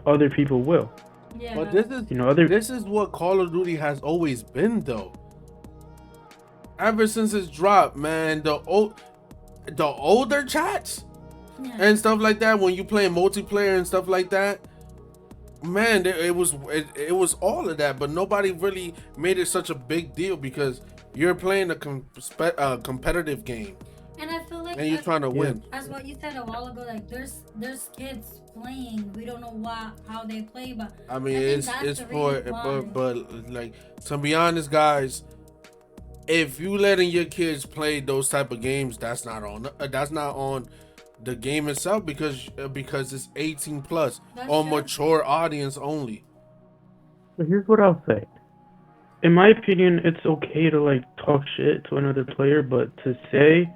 other people will. Yeah. But this is Other this is what Call of Duty has always been though. Ever since it's dropped, man, the older chats Yeah. and stuff like that, when you play multiplayer and stuff like that, man, it was all of that, but nobody really made it such a big deal because you're playing a competitive game And I feel like and you're trying to win. as what you said a while ago, like there's kids playing. We don't know how they play, but I mean, I think it's that's it's the for reason why. but like, to be honest, guys, if you letting your kids play those type of games, that's not on the game itself because it's 18 plus That's or true. mature audience only. But here's what I'll say. In my opinion, it's okay to like talk shit to another player, but to say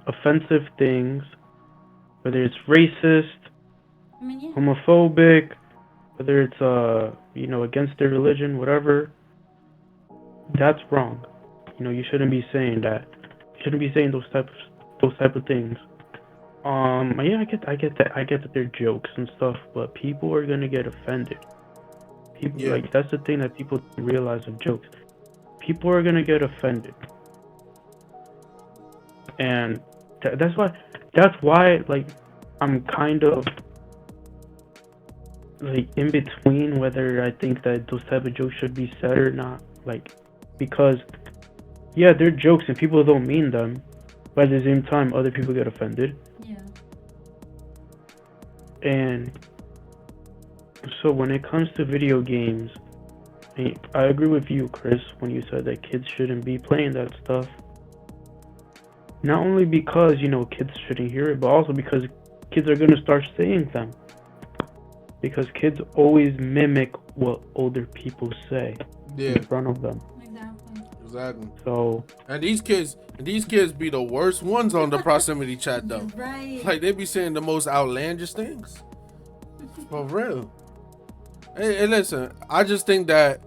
offensive things, whether it's racist, I mean, yeah. homophobic, whether it's against their religion, whatever, that's wrong. You shouldn't be saying that. You shouldn't be saying those type of things. Yeah, I get that they're jokes and stuff, but people are gonna get offended. People Yeah. like that's the thing that people don't realize of jokes. People are gonna get offended, and that's why like I'm kind of like in between whether I think that those type of jokes should be said or not. Like because yeah, they're jokes and people don't mean them, but at the same time, other people get offended. Yeah. And so when it comes to video games, I agree with you, Chris, when you said that kids shouldn't be playing that stuff. Not only because, kids shouldn't hear it, but also because kids are going to start saying them. Because kids always mimic what older people say Yeah, in front of them. exactly. So, And these kids be the worst ones on the proximity chat though. Right. Like they be saying the most outlandish things. For real. Hey, listen, I just think that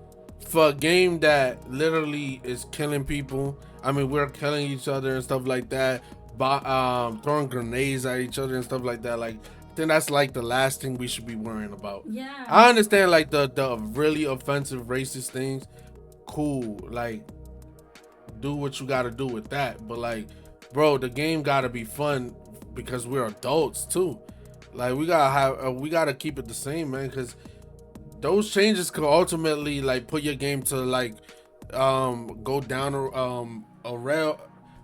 for a game that literally is killing people, I mean, we're killing each other and stuff like that, throwing grenades at each other and stuff like that. Like, I think that's like the last thing we should be worrying about. Yeah. I understand like the really offensive racist things. Cool, like do what you gotta do with that. But like, bro, the game gotta be fun because we're adults too. Like we gotta keep it the same, man, because those changes could ultimately like put your game to like go down a rail.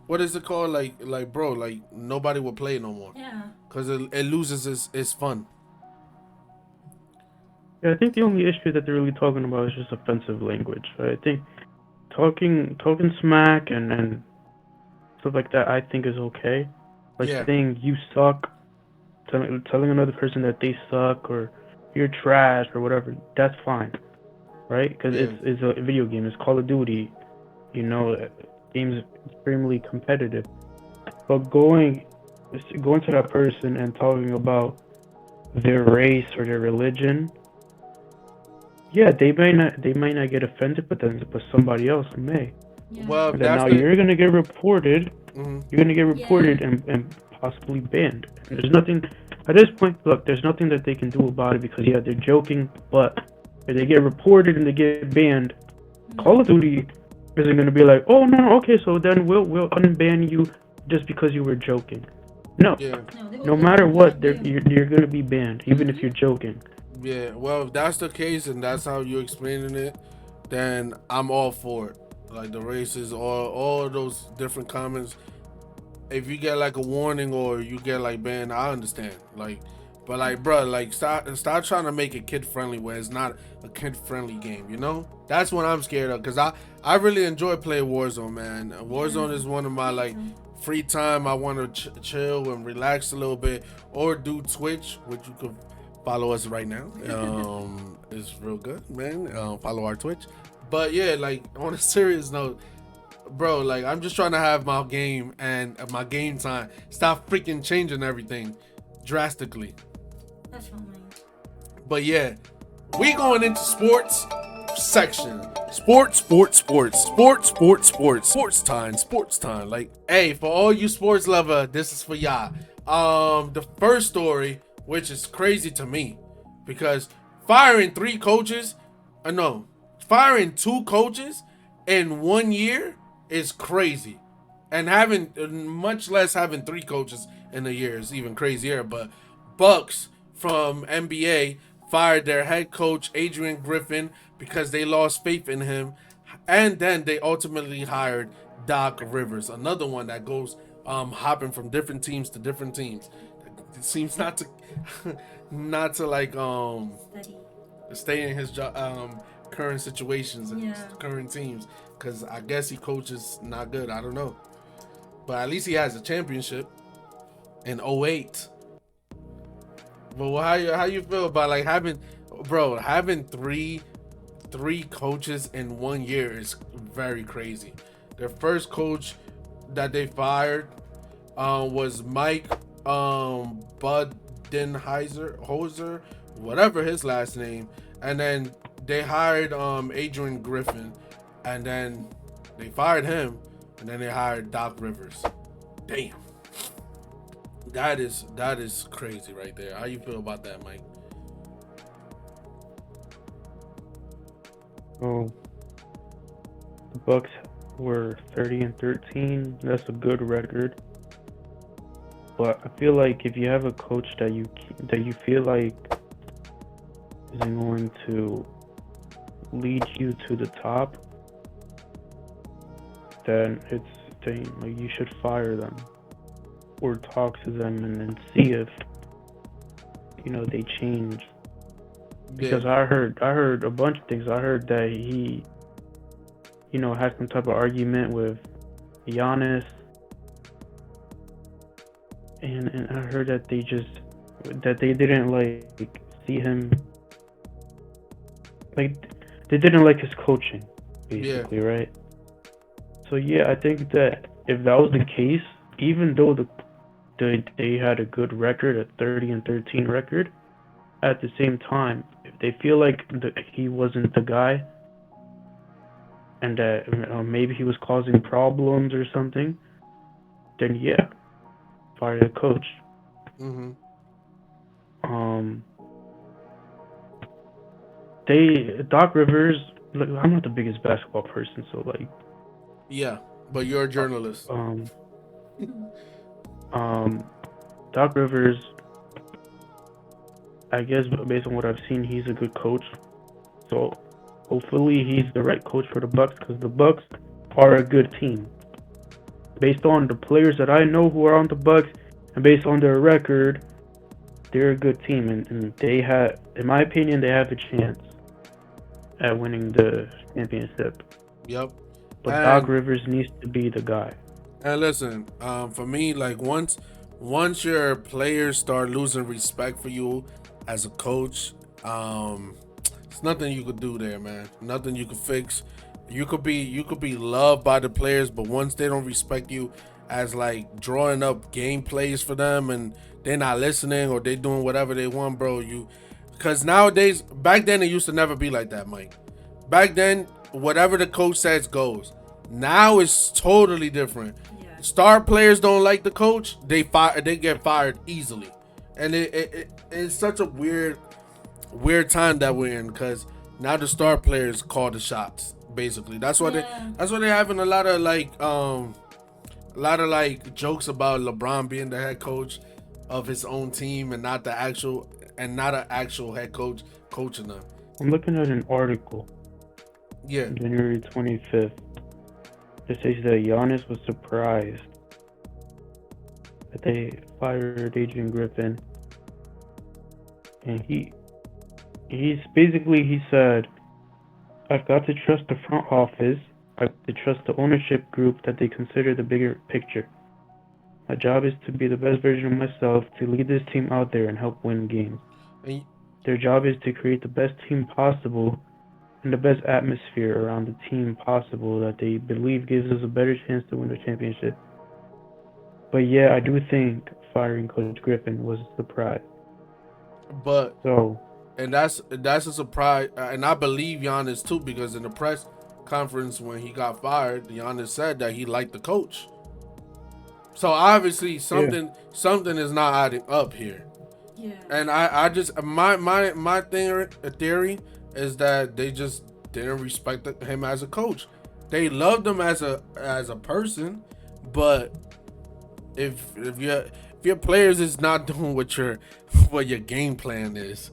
What is it called? Like bro, like nobody will play no more Yeah. because it loses its fun. yeah, I think the only issue that they're really talking about is just offensive language. Right? I think talking smack and stuff like that, I think is okay. Like Yeah. saying you suck, telling another person that they suck or you're trash or whatever, that's fine, right? Because Yeah. it's a video game. It's Call of Duty. Game's extremely competitive. But going to that person and talking about their race or their religion, yeah, they might not get offended, but somebody else may. Yeah. Well, And then that's now the. you're gonna get reported. Mhm. You're gonna get reported and possibly banned. And there's nothing at this point. Look, there's nothing that they can do about it because yeah, they're joking. But if they get reported and they get banned, Call of Duty isn't gonna be like, oh no, okay, so then we'll unban you just because you were joking. No, Yeah. no matter what, you're gonna be banned, even if you're joking. Yeah, well, if that's the case and that's how you're explaining it, then I'm all for it. Like the races, all of those different comments. If you get like a warning or you get like banned, I understand. Like, but like, bro, like stop trying to make it kid friendly where it's not a kid friendly game. You know, that's what I'm scared of. Cause I really enjoy playing Warzone, man. Warzone is one of my like free time. I want to chill and relax a little bit, or do Twitch, which you could follow us right now. It's real good, man. Follow our Twitch. But yeah, like on a serious note, bro, like I'm just trying to have my game and my game time. Stop freaking changing everything drastically. That's fine. But yeah, we going into sports section. Sports time. Like, hey, for all you sports lover, this is for y'all. The first story, which is crazy to me, because firing two coaches in 1 year is crazy, and having much less having three coaches in a year is even crazier. But Bucks from NBA fired their head coach Adrian Griffin because they lost faith in him, and then they ultimately hired Doc Rivers, another one that goes hopping from different teams to different teams. It seems not to not to like Study. stay in his current situations and current teams, because I guess he coaches not good. I don't know, but at least he has a championship in '08. But how you feel about like having three coaches in 1 year is very crazy. Their first coach that they fired was Mike Budenholzer, whatever his last name, and then they hired Adrian Griffin, and then they fired him, and then they hired Doc Rivers. Damn. That is crazy right there. How you feel about that, Mike? Oh, the Bucks were 30-13. That's a good record. But I feel like if you have a coach that you feel like isn't going to lead you to the top, then like you should fire them or talk to them and then see if they change. Because I heard a bunch of things. I heard that he had some type of argument with Giannis, and I heard that they didn't like see him, like they didn't like his coaching, basically, right? So yeah, I think that if that was the case, even though they had a good record, a 30-13 record, at the same time, if they feel like he wasn't the guy, and that maybe he was causing problems or something, then yeah, fire the coach. Mm-hmm. Doc Rivers. Look, I'm not the biggest basketball person, so like. Yeah, but you're a journalist. Doc Rivers, I guess based on what I've seen, he's a good coach. So hopefully he's the right coach for the Bucks, because the Bucks are a good team. Based on the players that I know who are on the Bucks, and based on their record, they're a good team, and they have, in my opinion, they have a chance at winning the championship. Yep. But Doc Rivers needs to be the guy. And listen, for me, like once your players start losing respect for you as a coach, it's nothing you could do there, man. Nothing you could fix. You could be loved by the players, but once they don't respect you as like drawing up game plays for them, and they're not listening, or they doing whatever they want, bro, because nowadays, back then it used to never be like that, Mike. Back then, whatever the coach says goes. Now it's totally different. Yeah. Star players don't like the coach, they get fired easily, and it's such a weird time that we're in, because now the star players call the shots. Basically, that's why they're having a lot of jokes about LeBron being the head coach of his own team and not the actual and not an actual head coach coaching them. I'm looking at an article, Yeah. January 25th. It says that Giannis was surprised that they fired Adrian Griffin, and he said, "I've got to trust the front office. I've got to trust the ownership group that they consider the bigger picture. My job is to be the best version of myself, to lead this team out there and help win games. And Their job is to create the best team possible and the best atmosphere around the team possible that they believe gives us a better chance to win the championship." But yeah, I do think firing Coach Griffin was a surprise. but So and that's a surprise, and I believe Giannis too, because in the press conference when he got fired, Giannis said that he liked the coach. So obviously something is not adding up here. Yeah. And I just my theory is that they just didn't respect him as a coach. They loved him as a person, but if your players is not doing what your game plan is,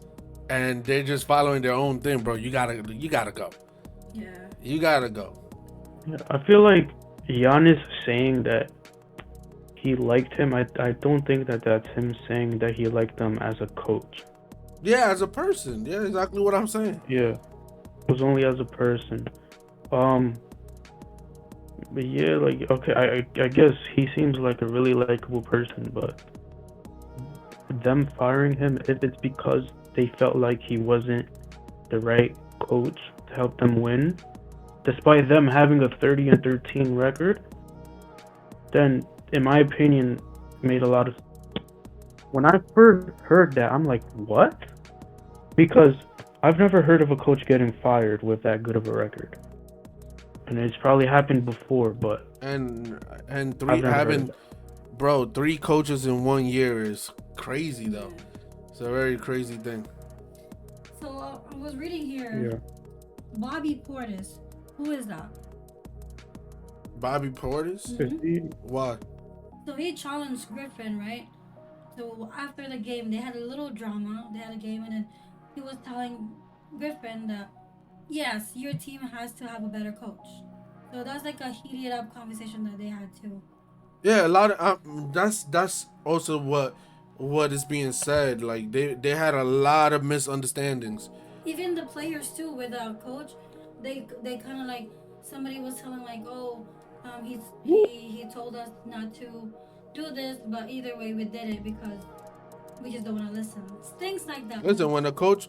and they're just following their own thing, bro, you gotta go. Yeah. You gotta go. yeah, I feel like Giannis saying that he liked him. I don't think that that's him saying that he liked them as a coach. Yeah, as a person. Yeah, exactly what I'm saying. Yeah, it was only as a person. But yeah, like okay, I guess he seems like a really likable person, but them firing him, if it's because they felt like he wasn't the right coach to help them win, despite them having a 30-13 record, then in my opinion, made a lot of. When I first heard that, I'm like, what? Because I've never heard of a coach getting fired with that good of a record, and it's probably happened before, but And three I've never heard of having that. bro, 3 coaches in 1 year is crazy though. It's a very crazy thing. So I was reading here. Yeah. Bobby Portis. Who is that? Bobby Portis? Mhm. Why? So he challenged Griffin, right? So after the game, they had a little drama. They had a game, and then he was telling Griffin that yes, your team has to have a better coach. So that's like a heated up conversation that they had too. Yeah, a lot of that's also what is being said. Like they had a lot of misunderstandings. Even the players too with the coach, they kind of like somebody was telling like, oh, he told us not to do this, but either way we did it because we just don't want to listen. Things like that. Listen, when the coach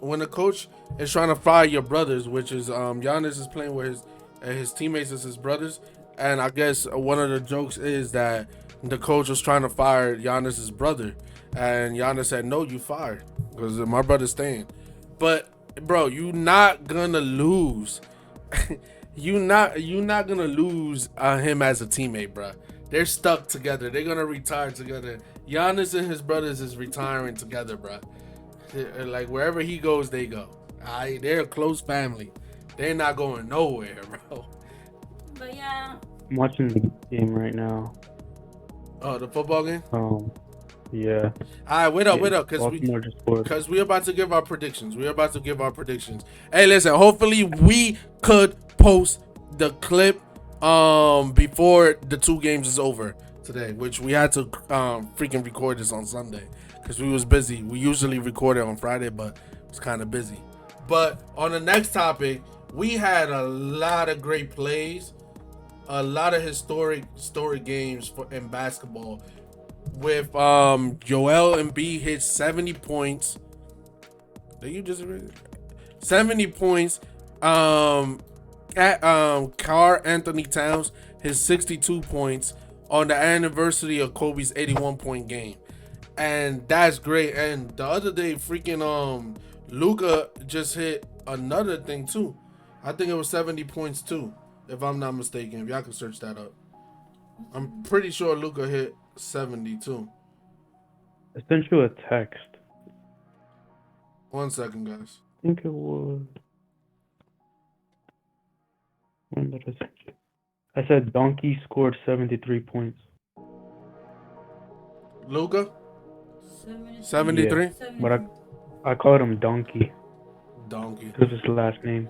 is trying to fire your brothers, which is Giannis is playing with his teammates as his brothers, and I guess one of the jokes is that the coach was trying to fire Giannis's brother, and Giannis said, "No, you fired because my brother's staying." But bro, you not gonna lose. you not gonna lose him as a teammate, bro. They're stuck together. They're gonna retire together. Giannis and his brothers is retiring together, bro. Like wherever he goes, they go. They're a close family. They're not going nowhere, bro. But yeah. I'm watching the game right now. Oh, the football game. Yeah. All right, wait up, because we're about to give our predictions. Hey, listen. Hopefully, we could post the clip before the 2 games is over today, which we had to freaking record this on Sunday because we was busy. We usually record it on Friday, but it was kind of busy. But on the next topic, we had a lot of great plays, a lot of historic games in basketball. With Joel Embiid hit 70 points. Did you just read it? 70 points. Carl Anthony Towns his 62 points on the anniversary of Kobe's 81-point game. And that's great. And the other day, freaking Luka just hit another thing too. I think it was 70 points too, if I'm not mistaken. If y'all can search that up. I'm pretty sure Luka hit 72. I sent you a text. 1 second, guys. I think it was. When did I send you? I said Donkey scored 73 points. Luka? 73. 73? Yeah, but I called him Donkey. Donkey. Because his last name.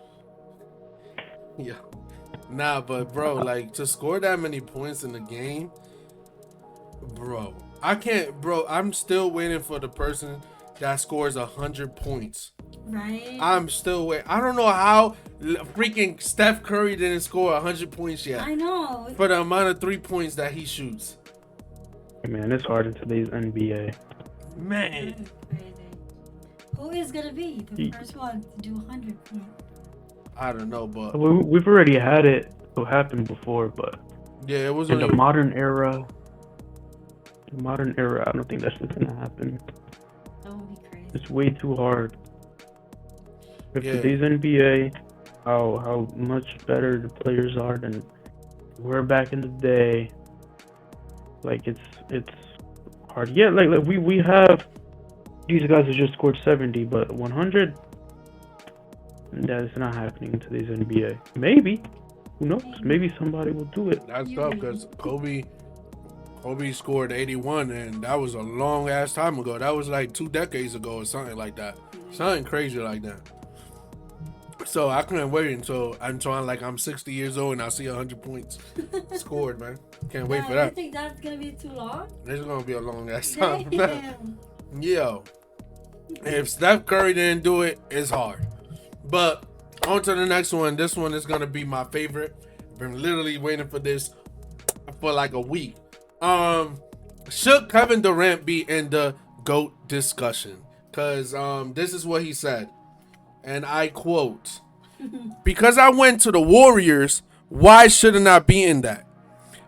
Yeah. Nah, but bro, like to score that many points in the game, bro. I can't, bro. I'm still waiting for the person that scores 100 points. Right? I'm still waiting. I don't know how freaking Steph Curry didn't score 100 points yet. I know. For the amount of 3 points that he shoots. Man, it's hard in today's NBA. Man. That is crazy. Who is gonna be the first one to do 100 points? I don't know, but We've already had it happen before, but yeah, it was in the modern era, I don't think that's what's gonna happen. That would be crazy. It's way too hard. With Yeah. today's NBA, how much better the players are than were back in the day. Like it's hard. Yeah, like we have these guys who just scored 70, but 100. That's not happening in today's NBA. Maybe. Who knows? Maybe somebody will do it. That's tough because Kobe scored 81, and that was a long ass time ago. That was like 2 decades ago or something like that. Something crazy like that. So I couldn't wait until I'm 60 years old and I see 100 points scored, man. Can't wait for that. You think that's gonna be too long? It's gonna be a long ass time. Damn. Yo, if Steph Curry didn't do it, it's hard. But on to the next one. This one is gonna be my favorite. Been literally waiting for this for like a week. Should Kevin Durant be in the GOAT discussion? Cause this is what he said, and I quote: "Because I went to the Warriors, why shouldn't I be in that?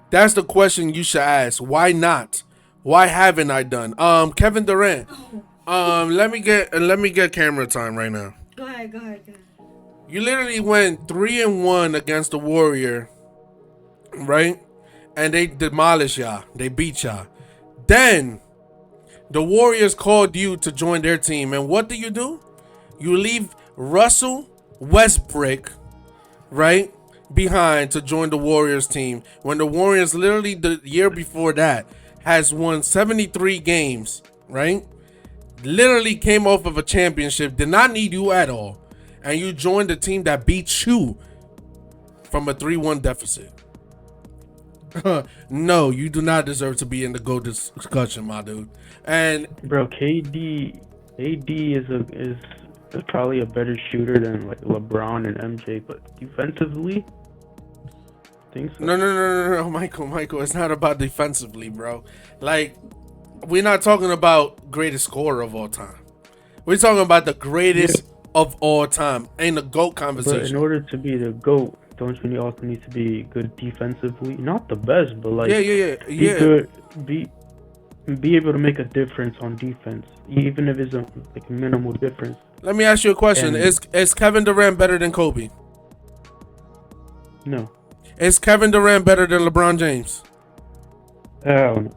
That's the question you should ask. Why not? Why haven't I done?" Kevin Durant. Let me get camera time right now. Go ahead. You literally went 3-1 against the Warrior, right? And they demolished y'all. They beat y'all. Then the Warriors called you to join their team, and what do? You leave Russell Westbrook, right, behind to join the Warriors team when the Warriors literally the year before that has won 73 games, right? Literally came off of a championship, did not need you at all, and you joined the team that beat you from a 3-1 deficit. No, you do not deserve to be in the GOAT discussion, my dude. And bro, KD is probably a better shooter than like LeBron and MJ, but defensively, I think so. No, Michael, it's not about defensively, bro. Like, we're not talking about greatest scorer of all time. We're talking about the greatest of all time in the GOAT conversation. But in order to be the GOAT, don't you also need to be good defensively? Not the best, but like be good, be able to make a difference on defense, even if it's a minimal difference. Let me ask you a question: Is Kevin Durant better than Kobe? No. Is Kevin Durant better than LeBron James? Hell no.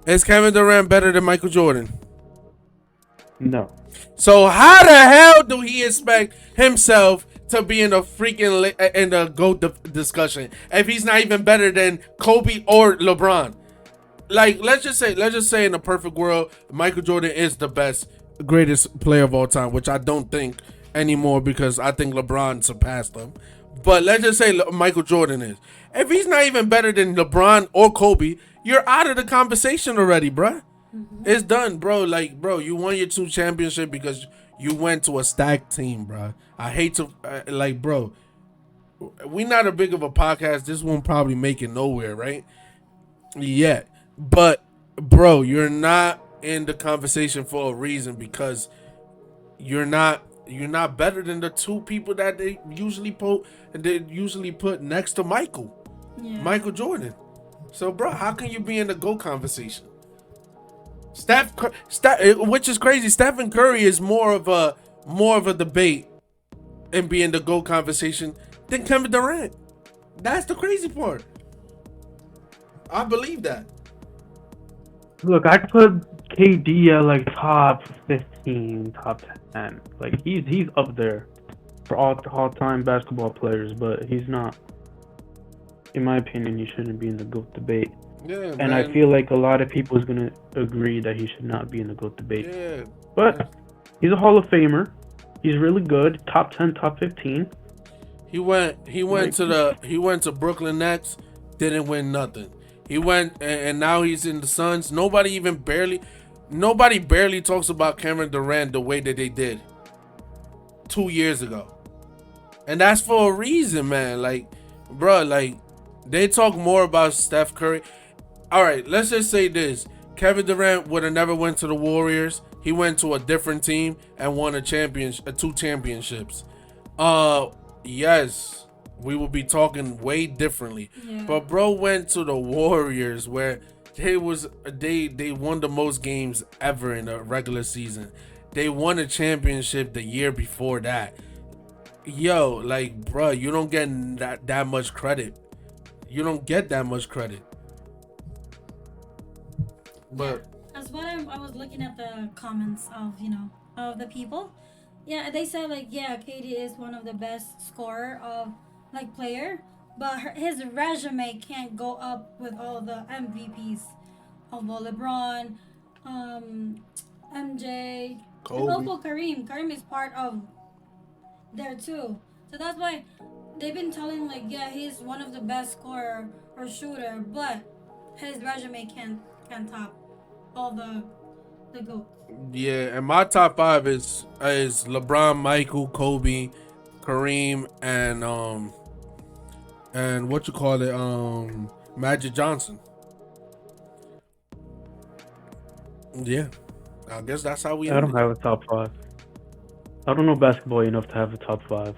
Is Kevin Durant better than Michael Jordan? No. So how the hell do he expect himself to be in the freaking in the GOAT discussion if he's not even better than Kobe or LeBron? Like, let's just say in a perfect world, Michael Jordan is the greatest player of all time, which I don't think anymore because I think LeBron surpassed him. But let's just say Michael Jordan is. If he's not even better than LeBron or Kobe, you're out of the conversation already, bruh. Mm-hmm. It's done, bro. Like, bro, you won your 2 championship because you went to a stacked team, bro. I hate to, bro, we not a big of a podcast. This won't probably make it nowhere, right? Yet. But, bro, you're not in the conversation for a reason because you're not better than the 2 people that they usually put next to Michael Jordan. So, bro, how can you be in the GOAT conversation? Steph, which is crazy. Stephen Curry is more of a debate and be in the GOAT conversation than Kevin Durant. That's the crazy part. I believe that. Look, I put KD at like top 15, top 10. Like he's up there for all-time basketball players, but he's not. In my opinion, he shouldn't be in the GOAT debate. Yeah, and I feel like a lot of people is gonna agree that he should not be in the GOAT debate. Yeah. But He's a Hall of Famer. He's really good. Top 10, top 15. He went to Brooklyn Nets, didn't win nothing. He went and now he's in the Suns. Nobody barely talks about Kevin Durant the way that they did 2 years ago. And that's for a reason, man. Like, bro, like they talk more about Steph Curry. All right, let's just say this. Kevin Durant would have never went to the Warriors. He went to a different team and won a championship, 2 championships. Yes, we would be talking way differently. Yeah. But bro went to the Warriors where they won the most games ever in a regular season. They won a championship the year before that. Yo, like, bro, you don't get that much credit. You don't get that much credit. But as what I was looking at the comments of the people. Yeah, they said like KD is one of the best scorer of like player, but his resume can't go up with all the MVPs of LeBron, MJ, Kobe. and also Kareem. Kareem is part of there too, so that's why they've been telling like he's one of the best scorer or shooter, but his resume can't top all the goats. yeah, and my top 5 is LeBron, Michael, Kobe, Kareem, and what you call it, Magic Johnson. Yeah, I guess that's how we. I don't have a top 5. I don't know basketball enough to have a top 5.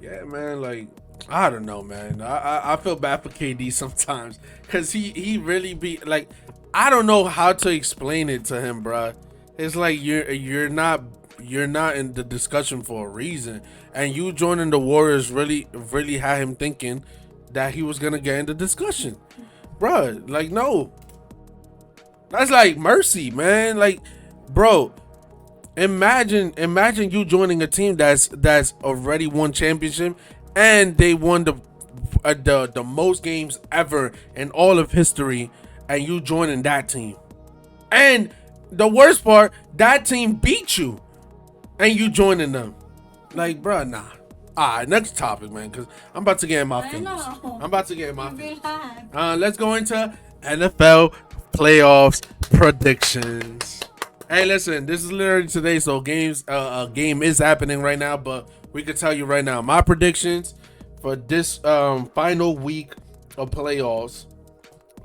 Yeah, man, like I don't know, man. I feel bad for KD sometimes because he really be like, I don't know how to explain it to him, bro. It's like you're not in the discussion for a reason, and you joining the Warriors really had him thinking that he was gonna get in the discussion, bro. Like no, that's like mercy, man. Like, bro, imagine you joining a team that's already won championship and they won the most games ever in all of history, and you joining that team, and the worst part, that team beat you, and you joining them. Like, bro, nah. All right, next topic, man, because I'm about to get in my feelings. Let's go into NFL playoffs predictions. Hey, listen, this is literally today, so a game is happening right now, but we can tell you right now my predictions for this final week of playoffs.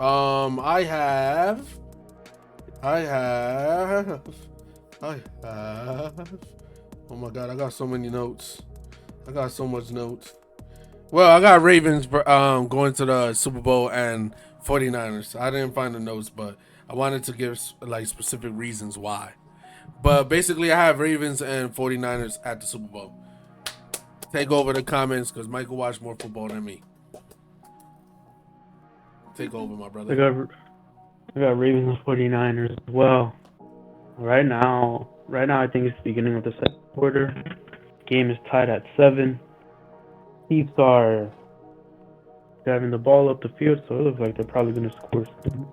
I have. Oh my god, I got so many notes. I got so much notes. Well, I got Ravens going to the Super Bowl and 49ers. I didn't find the notes, but I wanted to give like specific reasons why. But basically, I have Ravens and 49ers at the Super Bowl. Take over the comments because Michael watched more football than me. Take over, my brother. I got Ravens and 49ers as well. Right now, I think it's the beginning of the second quarter. Game is tied at 7. Chiefs are driving the ball up the field, so it looks like they're probably going to score soon.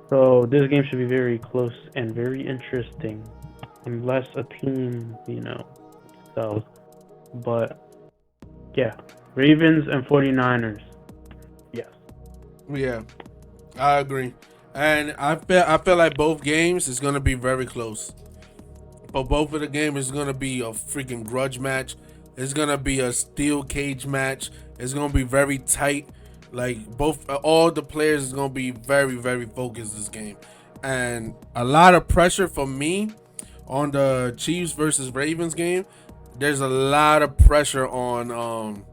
So this game should be very close and very interesting, unless a team, sells. But yeah, Ravens and 49ers. Yes. Yeah, I agree. And I feel like both games is gonna be very close. But both of the games is gonna be a freaking grudge match. It's gonna be a steel cage match. It's gonna be very tight. Like all the players is gonna be very, very focused this game, and a lot of pressure for me on the Chiefs versus Ravens game. There's a lot of pressure on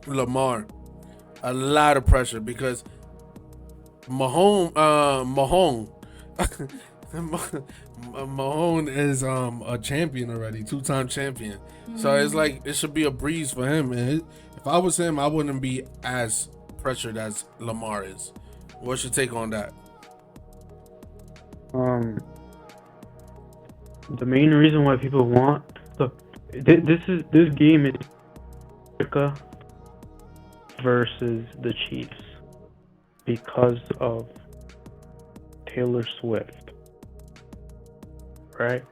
Lamar. A lot of pressure because Mahone is a champion already, 2-time champion. So it's like it should be a breeze for him. And if I was him, I wouldn't be as pressured as Lamar is. What's your take on that? The main reason why people want this game is America versus the Chiefs because of Taylor Swift, right?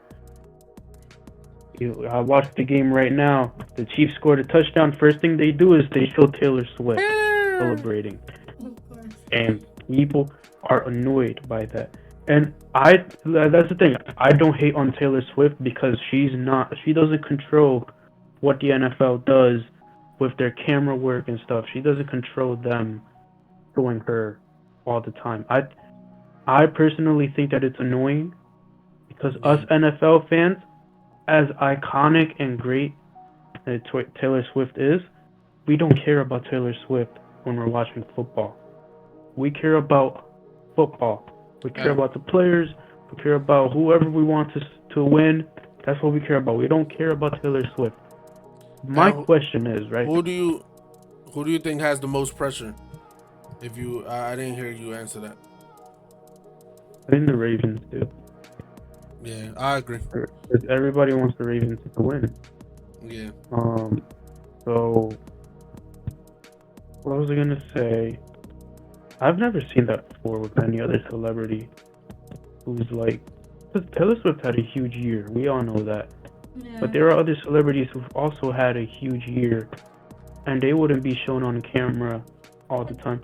I watched the game right now. The Chiefs scored a touchdown. First thing they do is they show Taylor Swift celebrating, Of course. and people are annoyed by that. And that's the thing. I don't hate on Taylor Swift because she doesn't control what the NFL does with their camera work and stuff. She doesn't control them showing her all the time. I personally think that it's annoying because us NFL fans, as iconic and great as Taylor Swift is, we don't care about Taylor Swift when we're watching football. We care about football. We care about the players. We care about whoever we want to win. That's what we care about. We don't care about Taylor Swift. My question is, right? Who do you think has the most pressure? If you, I didn't hear you answer that. I think the Ravens do. Yeah, I agree. Because everybody wants the Ravens to win. Yeah. So what was I gonna say? I've never seen that before with any other celebrity who's like, because Taylor Swift had a huge year. We all know that. Yeah. But there are other celebrities who've also had a huge year, and they wouldn't be shown on camera all the time.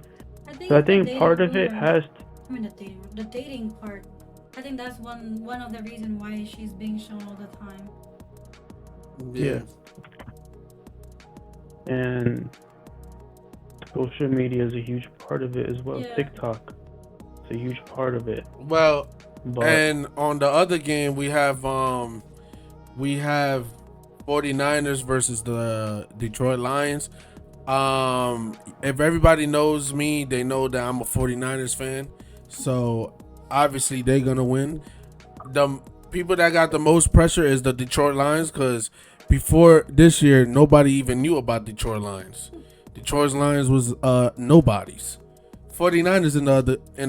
So I think part of it has. I mean, the dating part. I think that's one of the reasons why she's being shown all the time. Yeah. And social media is a huge part of it as well. Yeah. TikTok, it's a huge part of it. Well, But and on the other game we have 49ers versus the Detroit Lions. If everybody knows me, they know that I'm a 49ers fan. So obviously they're gonna win. The people that got the most pressure is the Detroit Lions, because before this year nobody even knew about Detroit Lions. Detroit Lions was nobodies. 49ers in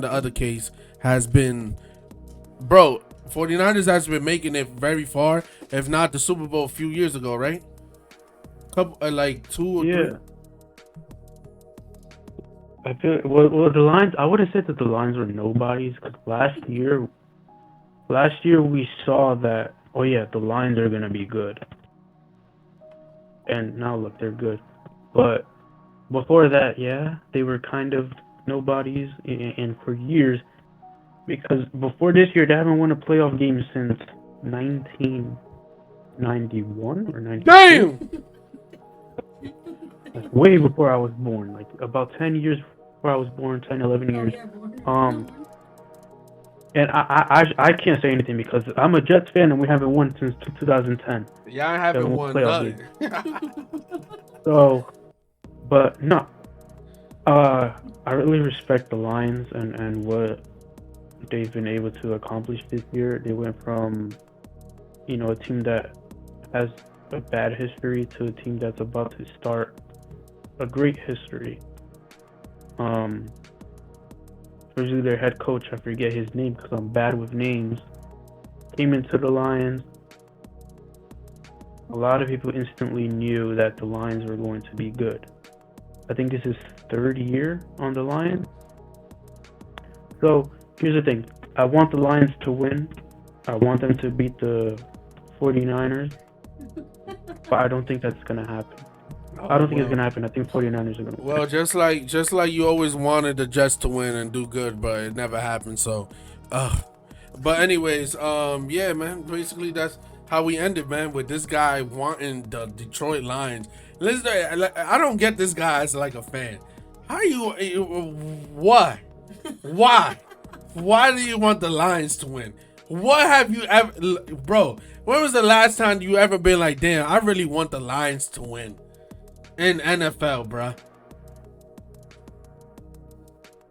the other case has been, bro, 49ers has been making it very far, if not the Super Bowl a few years ago, right? Couple like 2 or 3. I feel well the Lions. I wouldn't say that the Lions were nobodies, because last year we saw that. Oh yeah, the Lions are gonna be good, and now look, they're good. But before that, yeah, they were kind of nobodies, and for years, because before this year they haven't won a playoff game since 1991 or 92. Damn. Like way before I was born, like about 10 years before I was born, 10, 11 years. And I can't say anything because I'm a Jets fan and we haven't won since 2010. Yeah, I haven't won nothing. So, but no, I really respect the Lions and what they've been able to accomplish this year. They went from, a team that has a bad history to a team that's about to start a great history. Especially their head coach, I forget his name because I'm bad with names, came into the Lions. A lot of people instantly knew that the Lions were going to be good. I think this is third year on the Lions. So here's the thing. I want the Lions to win. I want them to beat the 49ers. But I don't think that's going to happen. I don't think it's gonna happen. I think 49ers are gonna win. Well, just like you always wanted the Jets to win and do good, but it never happened. So, but anyways, yeah, man. Basically, that's how we ended, man. With this guy wanting the Detroit Lions. Listen, I don't get this guy as like a fan. How why? Why do you want the Lions to win? What have you ever, bro? When was the last time you ever been like, damn, I really want the Lions to win? In NFL, bruh.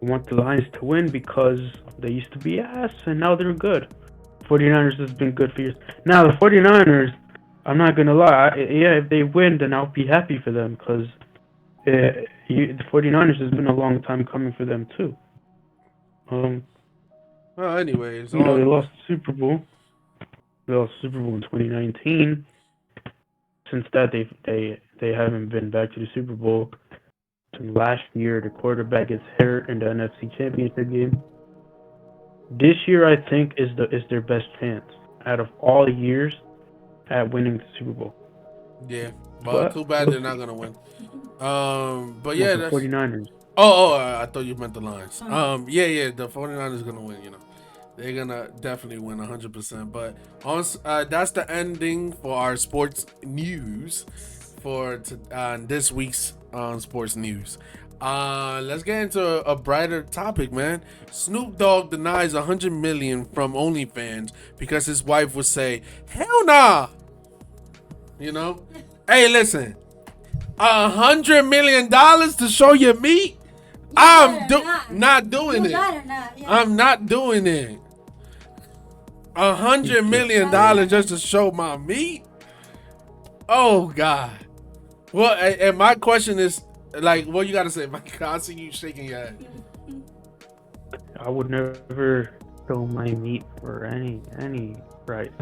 I want the Lions to win because they used to be ass and now they're good. 49ers has been good for years. Now the 49ers, I'm not gonna lie, if they win then I'll be happy for them because the 49ers has been a long time coming for them too. Well, anyways, they lost the Super Bowl. They lost the Super Bowl in 2019. Since that, they haven't been back to the Super Bowl. And last year, the quarterback gets hurt in the NFC Championship game. This year, I think, is their best chance. Out of all years, at winning the Super Bowl. Yeah. Well, too bad they're not gonna win. But yeah, the that's. 49ers. I thought you meant the Lions. Yeah, the 49ers gonna win. They're gonna definitely win 100%. But that's the ending for our sports news for this week's sports news. Let's get into a brighter topic, man. Snoop Dogg denies 100 million from OnlyFans because his wife would say, "Hell nah." Hey, listen, $100 million to show your meat. I'm not doing it. I'm not doing it. $100 million just to show my meat. Oh God. Well, and my question is, like, what you gotta say, Mike? I see you shaking your head. I would never show my meat for any price.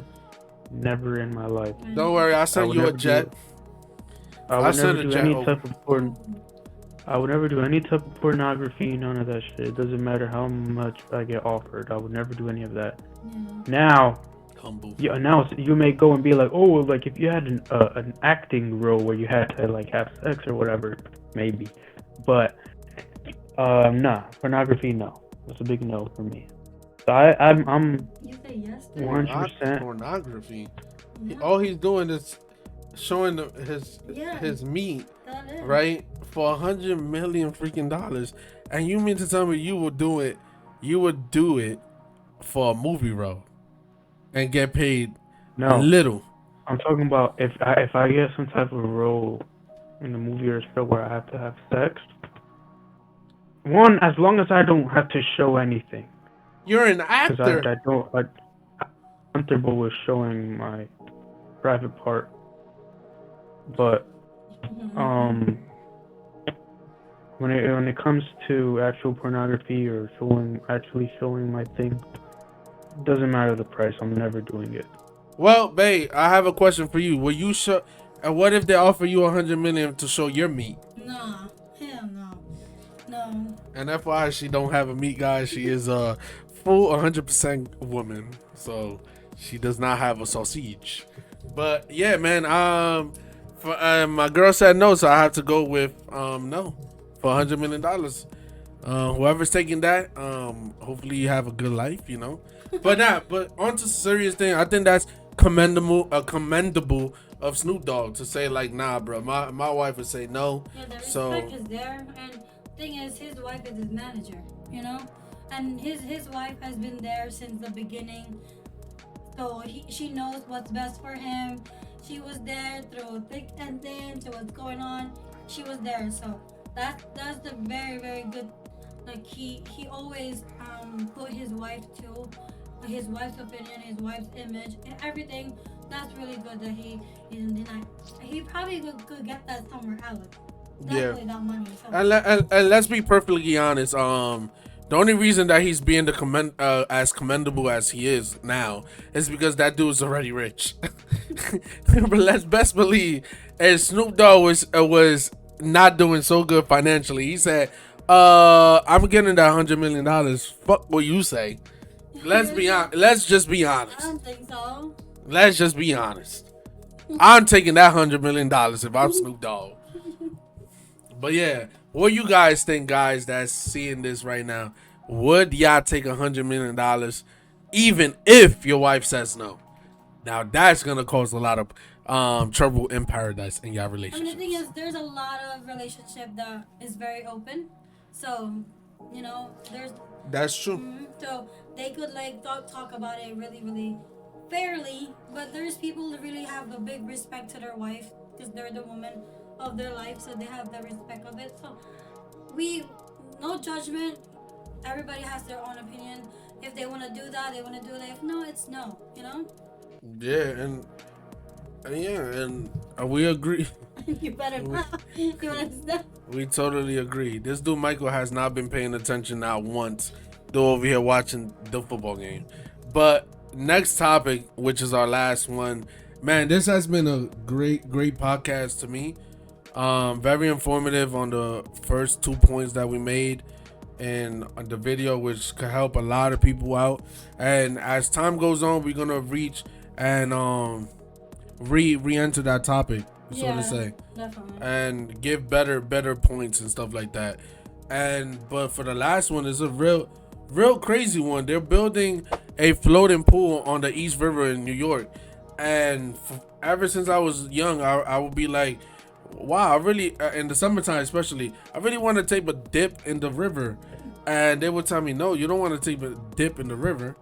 Never in my life. Don't worry, I'll send you a jet. I would never do any type of I would never do any type of pornography, none of that shit. It doesn't matter how much I get offered. I would never do any of that. Now, you may go and be like, oh, like if you had an acting role where you had to like have sex or whatever, maybe. But nah, pornography, no. That's a big no for me. So I'm You say yes to 100% pornography. All he's doing is showing his meat, right, for $100 million freaking dollars, and you mean to tell me you would do it for a movie role and get paid a little? I'm talking about if I get some type of role in a movie or show where I have to have sex. One, as long as I don't have to show anything. You're an actor. I'm comfortable with showing my private part. But when it comes to actual pornography or actually showing my thing, it doesn't matter the price. I'm never doing it. Well, babe, I have a question for you. Will you show? And what if they offer you $100 million to show your meat? Nah, hell no. And FYI, she don't have a meat, guys. She is a full 100% woman, so she does not have a sausage. But yeah, man. My girl said no, so I have to go with no for $100 million. Whoever's taking that, hopefully you have a good life, But on to serious thing. I think that's commendable of Snoop Dogg to say like, nah, bro. My wife would say no. Yeah, the respect is there, and thing is, his wife is his manager, and his wife has been there since the beginning, so she knows what's best for him. She was there through thick and thin, so what's going on, she was there. So that's the very, very good. Like he always put his wife's opinion, his wife's image, and everything. That's really good that he didn't deny. He probably could get that somewhere else. Definitely that money. And let's be perfectly honest. The only reason that he's being as commendable as he is now is because that dude's already rich. But let's best believe, as Snoop Dogg was not doing so good financially, he said, "I'm getting that $100 million. Fuck what you say." Let's be honest. Let's just be honest. I don't think so. Let's just be honest. I'm taking that $100 million if I'm Snoop Dogg. But yeah, what you guys think, guys, that's seeing this right now? Would y'all take $100 million even if your wife says no? Now that's gonna cause a lot of trouble in paradise in y'all relationship. I mean, the thing is, there's a lot of relationship that is very open, so there's. That's true. So they could like talk about it really, really fairly, but there's people that really have a big respect to their wife because they're the woman of their life, so they have the respect of it. So no judgment. Everybody has their own opinion. If they want to do that, they want to do it. If no, it's no. Yeah, and we agree. You better not. You understand? We totally agree. This dude Michael has not been paying attention not once. Though over here watching the football game. But next topic, which is our last one, man, this has been a great podcast to me. Very informative on the first 2 points that we made in the video, which could help a lot of people out. And as time goes on, we're gonna reach and re-enter that topic, so Yeah, to say, definitely. and give better points and stuff like that. But for the last one is a real crazy one. They're building a floating pool on the East River in New York, and ever since I was young, I would be like, wow, I really in the summertime especially, I really want to take a dip in the river, and they would tell me, no, you don't want to take a dip in the river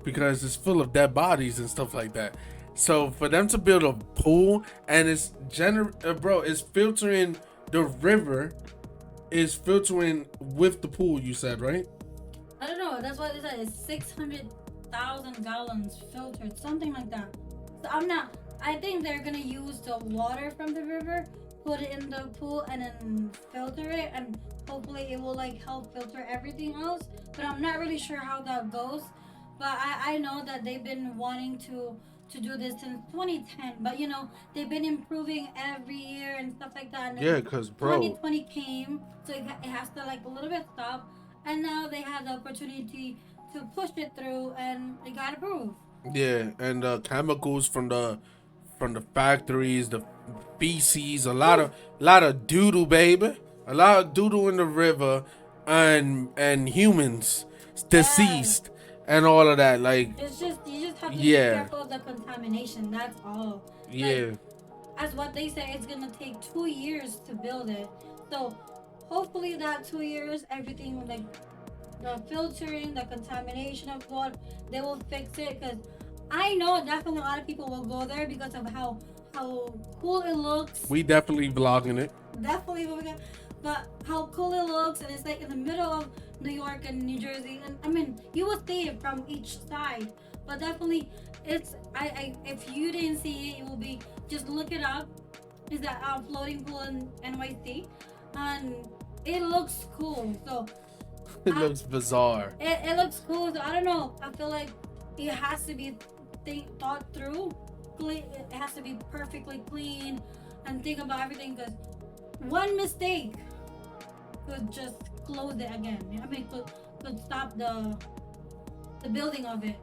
because it's full of dead bodies and stuff like that. So for them to build a pool and it's bro, it's filtering the river, is filtering with the pool. You said, right? I don't know. That's what they said. It's 600,000 gallons filtered, something like that. So I'm not. I think they're gonna use the water from the river, put it in the pool, and then filter it, and hopefully it will like help filter everything else. But I'm not really sure how that goes. But I know that they've been wanting to do this since 2010. But they've been improving every year and stuff like that. And Yeah, cause bro, 2020 came, so it has to like a little bit stop. And now they had the opportunity to push it through, and it got approved. yeah, and the chemicals from the factories, the feces, a lot of doodle, baby, a lot of doodle in the river, and humans deceased and all of that. Like, It's just you just have to be yeah, careful of the contamination. That's all. yeah, Like, as what they say, it's gonna take 2 years to build it. So hopefully that 2 years, everything like the filtering, the contamination of water, they will fix it. Because I know definitely a lot of people will go there because of how cool it looks. we definitely vlogging it. Definitely what we got. But how cool it looks, and it's like in the middle of New York and New Jersey, and I mean you will see it from each side. But definitely, it's I if you didn't see it, it will be just look it up. Is that floating pool in NYC, and it looks cool. So It looks bizarre. it looks cool. So I don't know. I feel like it has to be thought through. It has to be perfectly clean and think about everything, because one mistake could just close it again. I mean, could stop the building of it.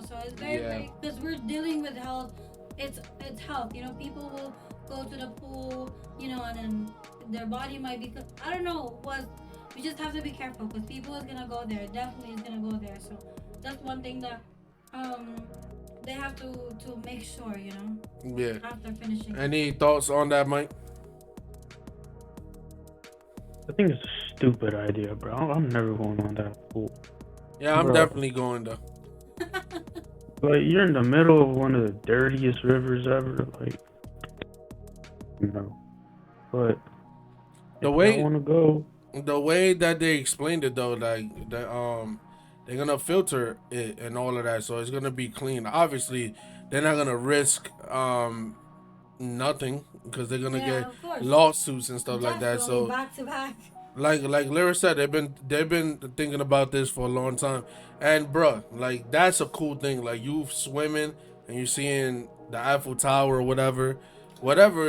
So it's very because we're dealing with health. It's health. People will go to the pool. And then their body might be. I don't know what. We just have to be careful because people is gonna go there. Definitely is gonna go there. So that's one thing that they have to make sure. Yeah. After finishing. Any thoughts on that, Mike? I think it's a stupid idea, bro. I'm never going on that pool. Yeah, I'm Bro. definitely going to. Like, you're in the middle of one of the dirtiest rivers ever. Like, But The if way- I want to go, The way that they explained it though, like that they're gonna filter it and all of that, so it's gonna be clean. Obviously, they're not gonna risk nothing because they're gonna Yeah, get of course. lawsuits and stuff like that. Definitely So back to back. like Lyra said, they've been thinking about this for a long time. And bruh, like that's a cool thing. Like you swimming and you're seeing the Eiffel Tower or whatever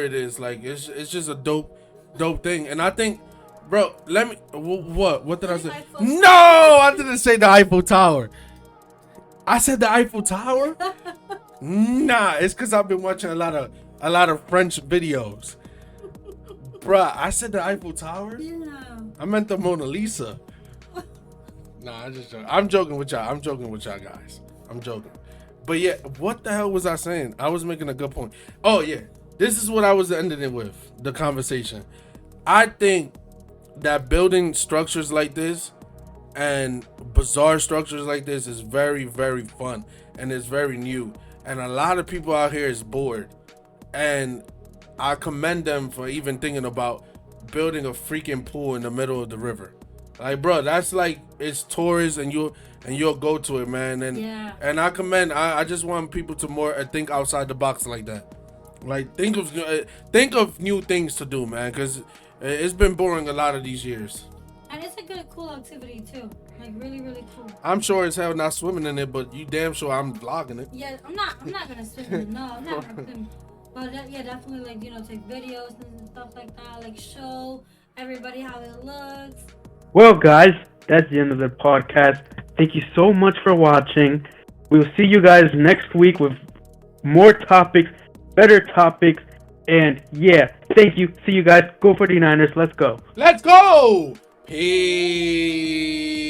it is. Like it's just a dope thing. And I think, bro, let me what did I say? Eiffel No, I didn't say the Eiffel Tower. I said the Eiffel Tower. Nah, it's because I've been watching a lot of French videos. Bruh, I said the Eiffel Tower. Yeah. I meant the Mona Lisa. Nah, I just joking. I'm joking with y'all guys. I'm joking. But yeah, what the hell was I saying? I was making a good point. Oh yeah, this is what I was ending it with, the conversation. I think that building structures like this and bizarre structures like this is very, very fun and it's very new. And a lot of people out here is bored. And I commend them for even thinking about building a freaking pool in the middle of the river. Like, bro, that's like, it's tourists and you'll go to it, man. And Yeah. and I commend. I just want people to more think outside the box like that. Like think of new things to do, man, because it's been boring a lot of these years. And it's a good, cool activity too. Like really, really cool. I'm sure as hell not swimming in it, but you damn sure I'm vlogging it. Yeah, I'm not gonna swim. In it. No, I'm not gonna swim. But yeah, definitely like take videos and stuff like that. Like show everybody how it looks. well, guys, that's the end of the podcast. Thank you so much for watching. We'll see you guys next week with more topics better topics. And yeah, thank you. See you guys. Go 49ers. Let's go. Let's go. Peace.